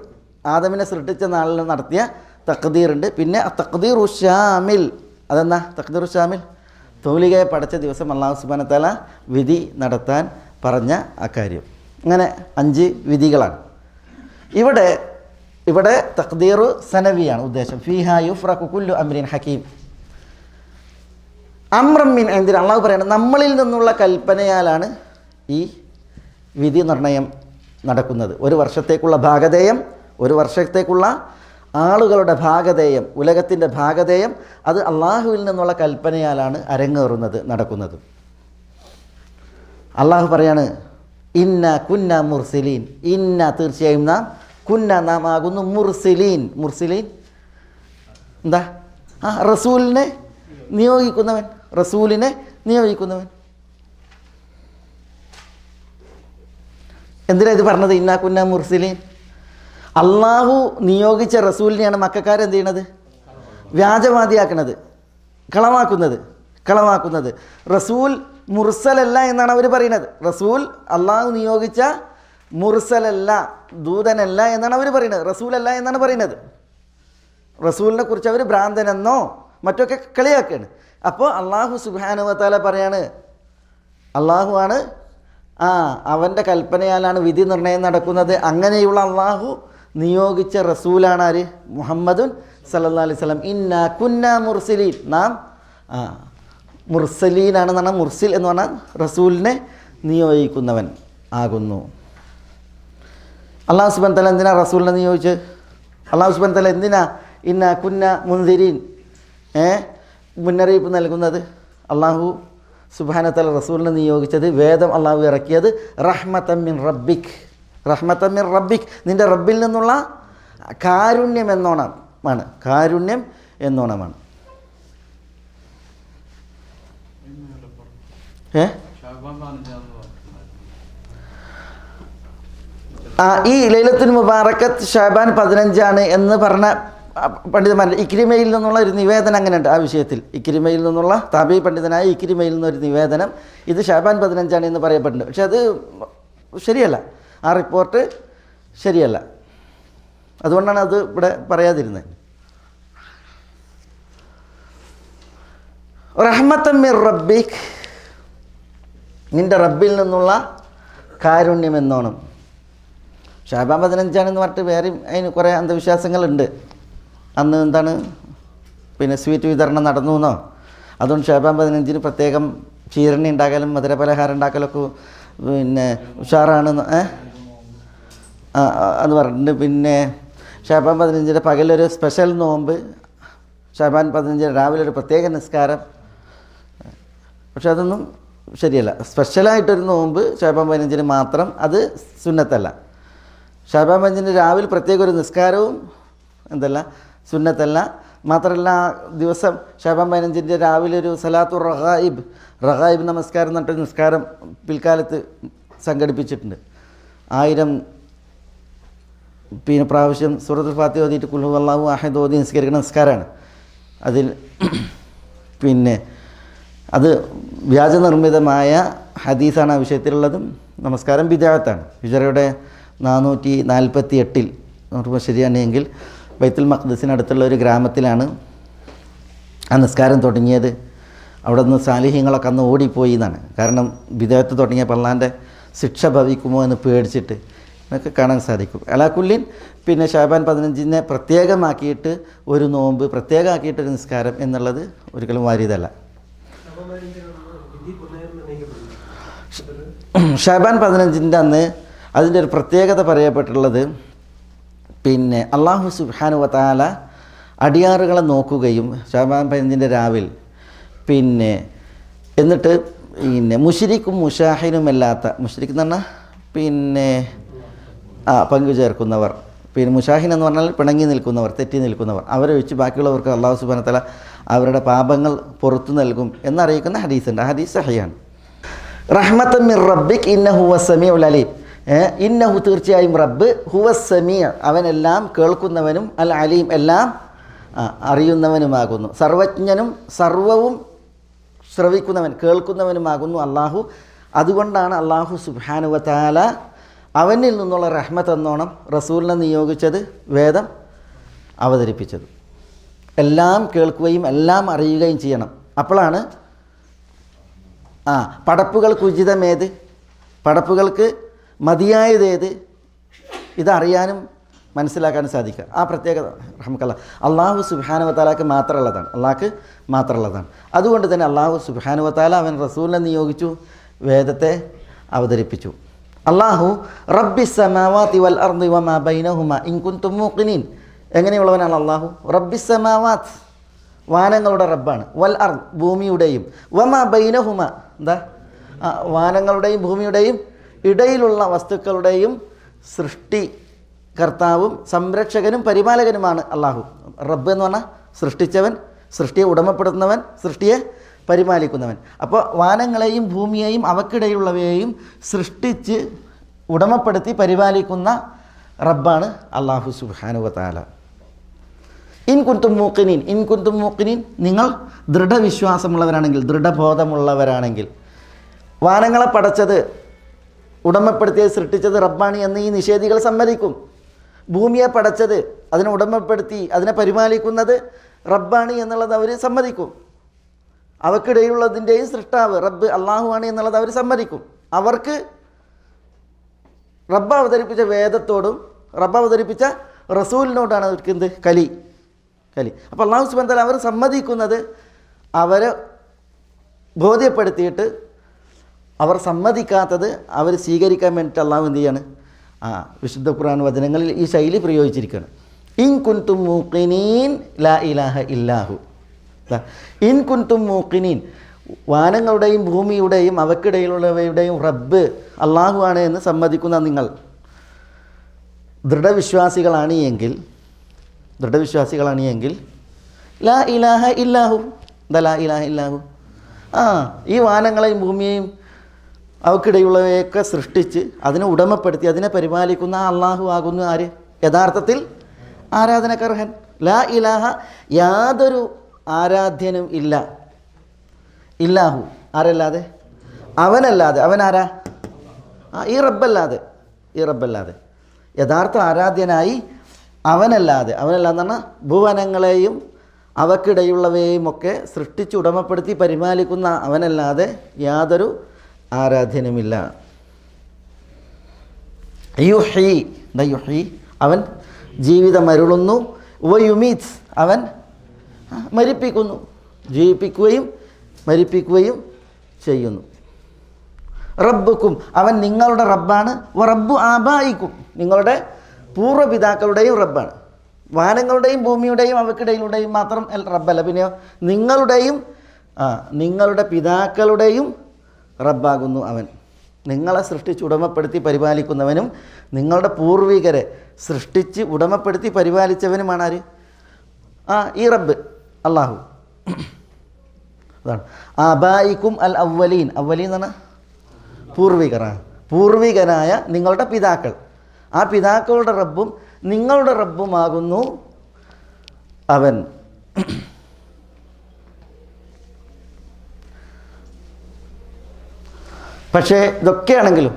ആദമിനെ സൃഷ്ടിച്ച നാളിൽ നടത്തിയ തഖ്ദീറുണ്ട്, പിന്നെ തഖ്ദീറു ഷാമിൽ. അതെന്നാ തഖ്ദീറു ഷാമിൽ? തൗലികയെ പടച്ച ദിവസം അല്ലാഹു സുബ്ഹാനഹു വ തആല വിധി നടത്താൻ പറഞ്ഞ അക്കാര്യം. അങ്ങനെ 5 വിധികളാണ്. ഇവിടെ തഖ്ദീറു സനവിയാണ് ഉദ്ദേശം. ഫീഹാ യുഫ്റഖു കുല്ലു അംരിൻ ഹകീം. അംറൻ മിൻ ഇൻദിന, അള്ളാഹു പറയുന്നത് നമ്മളിൽ നിന്നുള്ള കൽപ്പനയാലാണ് ഈ വിധി നിർണയം നടക്കുന്നത്. ഒരു വർഷത്തേക്കുള്ള ഭാഗധേയം, ഒരു വർഷത്തേക്കുള്ള ആളുകളുടെ ഭാഗധേയം, ഉലകത്തിൻ്റെ ഭാഗധേയം, അത് അള്ളാഹുവിൽ നിന്നുള്ള കൽപ്പനയാലാണ് അരങ്ങേറുന്നത്, നടക്കുന്നത്. അള്ളാഹു പറയാണ് ഇന്ന കുന്ന മുർസിലീൻ, ഇന്ന തീർച്ചയായും നാം, കുന്ന നാം ആകുന്നു, മുർസിലീൻ. മുർസിലീൻ എന്താ? റസൂലിനെ നിയോഗിക്കുന്നവൻ, റസൂലിനെ നിയോഗിക്കുന്നവൻ. എന്തിനാ ഇത് പറഞ്ഞത്? ഇന്ന കുന്ന മുർസിലീൻ. അള്ളാഹു നിയോഗിച്ച റസൂലിനെയാണ് മക്കക്കാരെന്ത് ചെയ്യണത്? വ്യാജവാദിയാക്കണത്, കളവാക്കുന്നത്. റസൂൽ മുർസലല്ല എന്നാണ് അവർ പറയുന്നത്. റസൂൽ അള്ളാഹു നിയോഗിച്ച മുർസലല്ല, ദൂതനല്ല എന്നാണ് അവർ പറയുന്നത്. റസൂലല്ല എന്നാണ് പറയുന്നത്. റസൂലിനെ കുറിച്ച് അവർ ഭ്രാന്തനെന്നോ മറ്റൊക്കെ കളിയാക്കുകയാണ്. അപ്പോൾ അള്ളാഹു സുബ്ഹാനഹു വ തആല പറയാണ്, അള്ളാഹു ആണ്, അവൻ്റെ കൽപ്പനയാലാണ് വിധി നിർണയം നടക്കുന്നത്. അങ്ങനെയുള്ള അള്ളാഹു നിയോഗിച്ച റസൂലാണ് ആര്? മുഹമ്മദുൻ സല്ലല്ലാഹു അലൈഹി വസല്ലം. ഇന്ന കുന്ന മുർസലീൻ, നാം മുർസലീനാണ് എന്ന് പറഞ്ഞാൽ, മുർസിൽ എന്ന് പറഞ്ഞാൽ റസൂലിനെ നിയോഗിക്കുന്നവൻ ആകുന്നു. അള്ളാഹു സുബ്ഹാനഹു വ തആല എന്തിനാ റസൂലിനെ നിയോഗിച്ച്? അള്ളാഹു സുബ്ഹാനഹു വ തആല എന്തിനാ ഇന്ന കുന്ന മുൻദിരീൻ, മുന്നറിയിപ്പ് നൽകുന്നത്? അള്ളാഹു സുബ്ഹാനഹു വ തആല റസൂലിനെ നിയോഗിച്ചത്, വേദം അള്ളാഹു ഇറക്കിയത് റഹ്മത്തൻ മിൻ റബ്ബിക്, റഹ്മത്തൻ മിൻ റബ്ബിക്, നിൻ്റെ റബ്ബിൽ നിന്നുള്ള കാരുണ്യം എന്നോണമാണ്, കാരുണ്യം എന്നോണമാണ്. ഈ ലൈലത്തുൽ മുബാറക്കത്ത് ഷഅബാൻ 15 എന്ന് പറഞ്ഞ പണ്ഡിതന്മാർ, ഇക്രിമയിൽ നിന്നുള്ള ഒരു നിവേദനം അങ്ങനെയുണ്ട് ആ വിഷയത്തിൽ. ഇക്രിമയിൽ നിന്നുള്ള താബഈ പണ്ഡിതനായ ഇക്രിമയിൽ നിന്നൊരു നിവേദനം, ഇത് ഷഅബാൻ 15 എന്ന് പറയപ്പെടുന്നുണ്ട്. പക്ഷെ അത് ശരിയല്ല, ആ റിപ്പോർട്ട് ശരിയല്ല. അതുകൊണ്ടാണ് അത് ഇവിടെ പറയാതിരുന്നത്. റഹ്മത്തൻ മിർ റബ്ബിക്, നിൻ്റെ റബ്ബിൽ നിന്നുള്ള കാരുണ്യം എന്നോണം. ഷഅബാൻ 15 എന്ന് പറഞ്ഞിട്ട് വേറെയും അതിന് കുറേ അന്ധവിശ്വാസങ്ങളുണ്ട്. അന്ന് എന്താണ് പിന്നെ സ്വീറ്റ് വിതരണം നടന്നു എന്നോ, അതുകൊണ്ട് ഷഅബാൻ 15 പ്രത്യേകം ചീരണി ഉണ്ടാക്കലും മധുരപലഹാരം ഉണ്ടാക്കലൊക്കെ പിന്നെ ഉഷാറാണ് എന്ന് പറഞ്ഞിട്ടുണ്ട്. പിന്നെ ഷഅബാൻ 15 പകലൊരു സ്പെഷ്യൽ നോമ്പ്, ഷഅബാൻ 15 രാവിലെ ഒരു പ്രത്യേക നിസ്കാരം. പക്ഷെ അതൊന്നും ശരിയല്ല. സ്പെഷ്യലായിട്ടൊരു നോമ്പ് ഷഅബാൻ 15 മാത്രം, അത് സുന്നത്തല്ല. ഷഅബാൻ 15 രാവിലെ പ്രത്യേക ഒരു നിസ്കാരവും എന്തല്ല, സുന്നത്തല്ല. മാത്രമല്ല ആ ദിവസം ഷഅബാൻ 15 രാവിലെ ഒരു സലാത്തു റഗായിബ് നമസ്കാരം എന്നിട്ട് നിസ്കാരം പിൽക്കാലത്ത് സംഘടിപ്പിച്ചിട്ടുണ്ട്. 1000 പിന്നെ പ്രാവശ്യം സൂറത്തുൽ ഫാത്തിഹ ഓതിയിട്ട് ഖുൽ ഹുവല്ലാഹു അഹദ് ഓതി നിസ്കരിക്കുന്ന നിസ്കാരമാണ്. അതിൽ പിന്നെ അത് വ്യാജനിർമ്മിതമായ ഹദീസാണ് ആ വിഷയത്തിലുള്ളതും. നമസ്കാരം ബിദ്അത്താണ്. ഹിജ്റയുടെ 448 ഓർമ്മ ശരിയാണെങ്കിൽ ബൈത്തുൽ മഖ്ദിസിനടുത്തുള്ള ഒരു ഗ്രാമത്തിലാണ് ആ നിസ്കാരം തുടങ്ങിയത്. അവിടെ നിന്ന് സാലിഹ്യങ്ങളൊക്കെ അന്ന് ഓടിപ്പോയി എന്നാണ്. കാരണം ബിദ്അത്ത് തുടങ്ങിയ പള്ളാൻ്റെ ശിക്ഷ ഭവിക്കുമോ എന്ന് പേടിച്ചിട്ട് എന്നൊക്കെ കാണാൻ സാധിക്കും. അലാക്കുല്ലിൻ പിന്നെ ഷഅബാൻ 15 പ്രത്യേകമാക്കിയിട്ട് ഒരു നോമ്പ്, പ്രത്യേകമാക്കിയിട്ടൊരു നിസ്കാരം എന്നുള്ളത് ഒരിക്കലും വാരിയതല്ല. ഷഅബാൻ 15 അന്ന് അതിൻ്റെ ഒരു പ്രത്യേകത പറയപ്പെട്ടുള്ളത്, പിന്നെ അല്ലാഹു സുബ്ഹാനഹു വ തആല അടിയാറുകളെ നോക്കുകയും ഷഅബാൻ 15 രാവിൽ പിന്നെ എന്നിട്ട് പിന്നെ മുശ്രിക്കും മുഷാഹിനുമല്ലാത്ത, മുശ്രിക്ക് എന്ന് പറഞ്ഞാൽ പിന്നെ പങ്കു ചേർക്കുന്നവർ, പിന്നെ മുഷാഹിൻ എന്ന് പറഞ്ഞാൽ പിണങ്ങി നിൽക്കുന്നവർ, തെറ്റി നിൽക്കുന്നവർ, അവരെ വെച്ച് ബാക്കിയുള്ളവർക്ക് അല്ലാഹു സുബ്ഹാനഹു വ തആല അവരുടെ പാപങ്ങൾ പുറത്തു നൽകും എന്നറിയിക്കുന്ന ഹദീസുണ്ട്. ആ ഹദീസ് സഹിഹാണ്. റഹ്മത്തൻ മിർ റബ്ബിക് ഇന്നഹു ഹുവസ് സമീഉൽ അലീം. ഇന്നഹു തീർച്ചയായും റബ്ബ് ഹുവസ് സമീഅ് അവനെല്ലാം കേൾക്കുന്നവനും അൽ അലീം എല്ലാം അറിയുന്നവനുമാകുന്നു. സർവജ്ഞനും സർവവും ശ്രവിക്കുന്നവൻ കേൾക്കുന്നവനുമാകുന്നു അള്ളാഹു. അതുകൊണ്ടാണ് അള്ളാഹു സുബ്ഹാനഹു വ തആല അവനിൽ നിന്നുള്ള റഹ്മത്ത് എന്നോണം റസൂലിനെ നിയോഗിച്ചത്, വേദം അവതരിപ്പിച്ചത്. എല്ലാം കേൾക്കുകയും എല്ലാം അറിയുകയും ചെയ്യണം. അപ്പോഴാണ് പടപ്പുകൾക്ക് ഉചിതമേത്, പടപ്പുകൾക്ക് മതിയായതേത്, ഇതറിയാനും മനസ്സിലാക്കാനും സാധിക്കുക. ആ പ്രത്യേകത റഹ്മക്കല്ലാഹ് അള്ളാഹു സുബ്ഹാനഹു വ തആലക്ക് മാത്രമുള്ളതാണ്, അള്ളാഹ്ക്ക് മാത്രമുള്ളതാണ്. അതുകൊണ്ട് തന്നെ അള്ളാഹു സുബ്ഹാനഹു വ തആല അവൻ റസൂലിനെ നിയോഗിച്ചു, വേദത്തെ അവതരിപ്പിച്ചു. അള്ളാഹു റബ്ബിസ് സമാവാതി വൽ അർദി വമാ ബൈനഹുമ ഇൻ കുൻതും മൂഖിനീൻ. എങ്ങനെയുള്ളവനാണ് അള്ളാഹു? റബ്ബിസ് സമാവാത്ത് വാനങ്ങളുടെ റബ്ബാണ്, വൽ അർദ് ഭൂമിയുടെയും, വമാ ബൈനഹുമ എന്താ വാനങ്ങളുടെയും ഭൂമിയുടെയും ഇടയിലുള്ള വസ്തുക്കളുടെയും സൃഷ്ടി കർത്താവും സംരക്ഷകനും പരിപാലകനുമാണ് അള്ളാഹു. റബ്ബ് എന്ന് പറഞ്ഞാൽ സൃഷ്ടിച്ചവൻ, സൃഷ്ടിയെ ഉടമപ്പെടുത്തുന്നവൻ, സൃഷ്ടിയെ പരിപാലിക്കുന്നവൻ. അപ്പോൾ വാനങ്ങളെയും ഭൂമിയെയും അവക്കിടയിലുള്ളവയെയും സൃഷ്ടിച്ച് ഉടമപ്പെടുത്തി പരിപാലിക്കുന്ന റബ്ബാണ് അള്ളാഹു സുബ്ഹാനഹു വ തആല. ഇൻ കുൻതും മൂഖിനീൻ, ഇൻ കുൻതും മൂഖിനീൻ നിങ്ങൾ ദൃഢവിശ്വാസമുള്ളവരാണെങ്കിൽ, ദൃഢബോധമുള്ളവരാണെങ്കിൽ, വാനങ്ങളെ പടച്ചത് ഉടമപ്പെടുത്തിയത് സൃഷ്ടിച്ചത് റബ്ബാണ് എന്ന് ഈ നിഷേധികൾ സമ്മതിക്കും. ഭൂമിയെ പടച്ചത് അതിനെ ഉടമപ്പെടുത്തി അതിനെ പരിപാലിക്കുന്നത് റബ്ബാണ് എന്നുള്ളത് അവർ സമ്മതിക്കും. അവക്കിടയിലുള്ളതിൻ്റെയും സൃഷ്ടാവ് റബ്ബ് അള്ളാഹുവാണ് എന്നുള്ളത് അവർ സമ്മതിക്കും. അവർക്ക് റബ്ബ് അവതരിപ്പിച്ച വേദത്തോടും റബ്ബ് അവതരിപ്പിച്ച റസൂലിനോടാണ് അവർക്ക് എന്ത് കലി. അപ്പോൾ അള്ളാഹു സുബ്ഹാനഹു വ തആല അവർ സമ്മതിക്കുന്നത് അവരെ ബോധ്യപ്പെടുത്തിയിട്ട് അവർ സമ്മതിക്കാത്തത് അവർ സ്വീകരിക്കാൻ വേണ്ടിയിട്ട് അള്ളാഹു എന്ത് ചെയ്യാണ്? വിശുദ്ധ ഖുർആൻ വചനങ്ങളിൽ ഈ ശൈലി പ്രയോഗിച്ചിരിക്കുകയാണ്. ഇൻ കുൻതും മൂഖിനീൻ ലാ ഇലാഹ ഇല്ലാഹു. ഇൻ കുൻതും മൂഖിനീൻ വാനങ്ങളുടെയും ഭൂമിയുടെയും അവക്കിടയിലുള്ളവയുടെയും റബ്ബ് അള്ളാഹു ആണ് എന്ന് സമ്മതിക്കുന്ന നിങ്ങൾ ദൃഢവിശ്വാസികളാണ് എങ്കിൽ ലാ ഇലാഹ ഇല്ലാഹു. എന്താ ലാ ഇലാഹ ഇല്ലാഹു? ഈ വാനങ്ങളെയും ഭൂമിയെയും അവക്കിടയിലുള്ളവയൊക്കെ സൃഷ്ടിച്ച് അതിനെ ഉടമപ്പെടുത്തി അതിനെ പരിപാലിക്കുന്ന അള്ളാഹു ആകുന്നു ആര്? യഥാർത്ഥത്തിൽ ആരാധനക്കർഹൻ. ലാ ഇലാഹ യാതൊരു ആരാധ്യനും ഇല്ല. ഇല്ലാഹു ആരല്ലാതെ? അവനല്ലാതെ. അവനാരാ? ഈ റബ്ബല്ലാതെ യഥാർത്ഥ ആരാധ്യനായി അവനല്ലാതെ എന്ന് പറഞ്ഞാൽ ഭുവനങ്ങളെയും അവക്കിടയുള്ളവയെയും ഒക്കെ സൃഷ്ടിച്ച് ഉടമപ്പെടുത്തി പരിപാലിക്കുന്ന അവനല്ലാതെ യാതൊരു ആരാധ്യനുമില്ല. യുഹ്യി അവൻ ജീവിതമരുളുന്നു, വയുമീത് അവൻ മരിപ്പിക്കുന്നു, ജീവിപ്പിക്കുകയും മരിപ്പിക്കുകയും ചെയ്യുന്നു. റബ്ബുക്കും അവൻ നിങ്ങളുടെ റബ്ബാണ്, റബ്ബു ആബായിക്കും നിങ്ങളുടെ പൂർവ്വപിതാക്കളുടെയും റബ്ബാണ്. വാനങ്ങളുടെയും ഭൂമിയുടെയും അവക്കിടയിലുടെയും മാത്രം റബ്ബല്ല, പിന്നെയോ നിങ്ങളുടെ പിതാക്കളുടെയും റബ്ബാകുന്നു അവൻ. നിങ്ങളെ സൃഷ്ടിച്ച് ഉടമപ്പെടുത്തി പരിപാലിക്കുന്നവനും നിങ്ങളുടെ പൂർവികരെ സൃഷ്ടിച്ച് ഉടമപ്പെടുത്തി പരിപാലിച്ചവനുമാണ് ആര്? ഈ റബ്ബ് അള്ളാഹു. അതാണ് ആബായിക്കും അൽ അവലീൻ. അവലീൻ എന്ന് പറഞ്ഞാൽ പൂർവികനായ നിങ്ങളുടെ പിതാക്കൾ. ആ പിതാക്കളുടെ റബ്ബും നിങ്ങളുടെ റബ്ബുമാകുന്നു അവൻ. പക്ഷേ ഇതൊക്കെയാണെങ്കിലും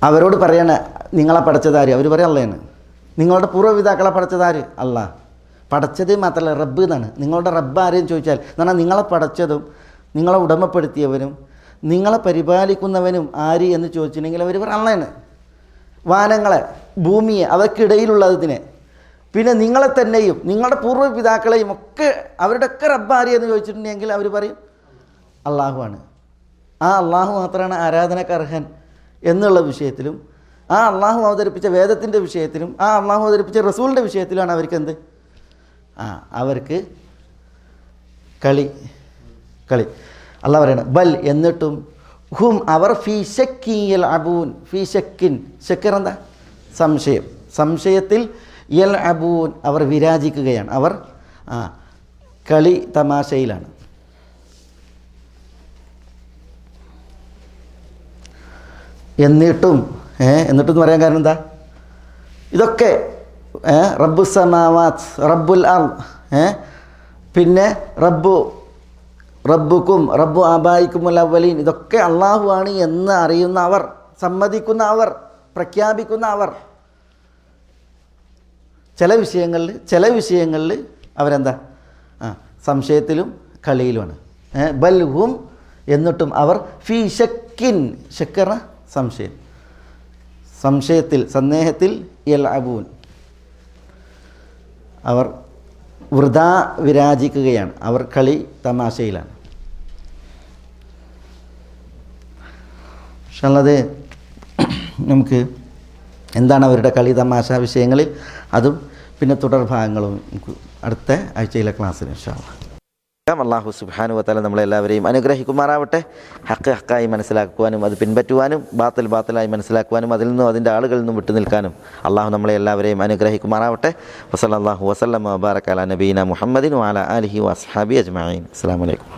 അവരോട് പറയണ നിങ്ങളെ പടച്ചതാര്? അവർ പറയാം അള്ളയാണ്. നിങ്ങളുടെ പൂർവ്വപിതാക്കളെ പടച്ചതാര്? അള്ളാഹ്. പടച്ചത് മാത്രമല്ല റബ്ബ് എന്നാണ്. നിങ്ങളുടെ റബ്ബ് ആരെന്ന് ചോദിച്ചാൽ എന്നാൽ നിങ്ങളെ പടച്ചതും നിങ്ങളെ ഉടമപ്പെടുത്തിയവനും നിങ്ങളെ പരിപാലിക്കുന്നവനും ആര് എന്ന് ചോദിച്ചിട്ടുണ്ടെങ്കിൽ അവർ പറയും അള്ളയാണ്. വാനങ്ങളെ ഭൂമിയെ അവയ്ക്കിടയിലുള്ളതിനെ പിന്നെ നിങ്ങളെ തന്നെയും നിങ്ങളുടെ പൂർവ്വപിതാക്കളെയും ഒക്കെ അവരുടെയൊക്കെ റബ്ബ് ആര് എന്ന് ചോദിച്ചിട്ടുണ്ടെങ്കിൽ അവർ പറയും അള്ളാഹുവാണ്. ആ അള്ളാഹു മാത്രമാണ് ആരാധനക്കർഹൻ എന്നുള്ള വിഷയത്തിലും ആ അള്ളാഹു അവതരിപ്പിച്ച വേദത്തിൻ്റെ വിഷയത്തിലും ആ അള്ളാഹു അവതരിപ്പിച്ച റസൂലിൻ്റെ വിഷയത്തിലാണ് അവർക്ക് എന്ത്? അവർക്ക് കളി. അള്ളാഹ് പറയണം ബൽ എന്നിട്ടും ഹും അവർ ഫീ ശക്കിൻ അബൂൻ. ഫീ ശക്കിൻ ശക്കർ എന്താ? സംശയത്തിൽ യൽ അബൂൻ അവർ വിരാജിക്കുകയാണ്. അവർ കളി തമാശയിലാണ്. എന്നിട്ടും എന്നിട്ടെന്ന് പറയാൻ കാരണം എന്താ? ഇതൊക്കെ റബ്ബുസ് സമാവാത്ത്, റബ്ബുൽ അർദ്, പിന്നെ റബ്ബുക്കും റബ്ബു ആബായിക്കുമുൽ അവ്വലീൻ, ഇതൊക്കെ അള്ളാഹു ആണ് എന്ന് അറിയുന്ന അവർ, സമ്മതിക്കുന്ന അവർ, പ്രഖ്യാപിക്കുന്ന അവർ, ചില വിഷയങ്ങളിൽ അവരെന്താ സംശയത്തിലും കളിയിലുമാണ്. ബൽഹും എന്നിട്ടും അവർ ഫീ ഷക്കിൻ, ഷക്കറ സംശയത്തിൽ സന്ദേഹത്തിൽ യൽഅബൂൻ, അവർ വൃഥാ വിരാജിക്കുകയാണ്, അവർ കളി തമാശയിലാണ്. പക്ഷേ ഉള്ളത് നമുക്ക് എന്താണ് അവരുടെ കളി തമാശ വിഷയങ്ങളിൽ, അതും പിന്നെ തുടർഭാഗങ്ങളും നമുക്ക് അടുത്ത ആഴ്ചയിലെ ക്ലാസ്സിൽ ഇൻഷാ അല്ലാഹ്. അല്ലാഹു സുബ്ഹാനഹു വ തആല നമ്മളെല്ലാവരെയും അനുഗ്രഹിക്കുമാറാവട്ടെ. ഹക്ക് ഹക്കായി മനസ്സിലാക്കുവാനും അത് പിൻപറ്റുവാനും ബാത്തിൽ ബാത്തിലായി മനസ്സിലാക്കുവാനും അതിൽ നിന്നും അതിൻ്റെ ആളുകളിൽ നിന്നും വിട്ടു നിൽക്കാനും അള്ളാഹു നമ്മളെ എല്ലാവരെയും അനുഗ്രഹിക്കുമാറാവട്ടെ. വസല്ലല്ലാഹു വസല്ലമ വബാറക അലാ നബീന മുഹമ്മദിൻ വഅലാ ആലിഹി വഅസ്ഹാബിഹി അജ്മഈൻ. അസ്സലാമു അലൈക്കും.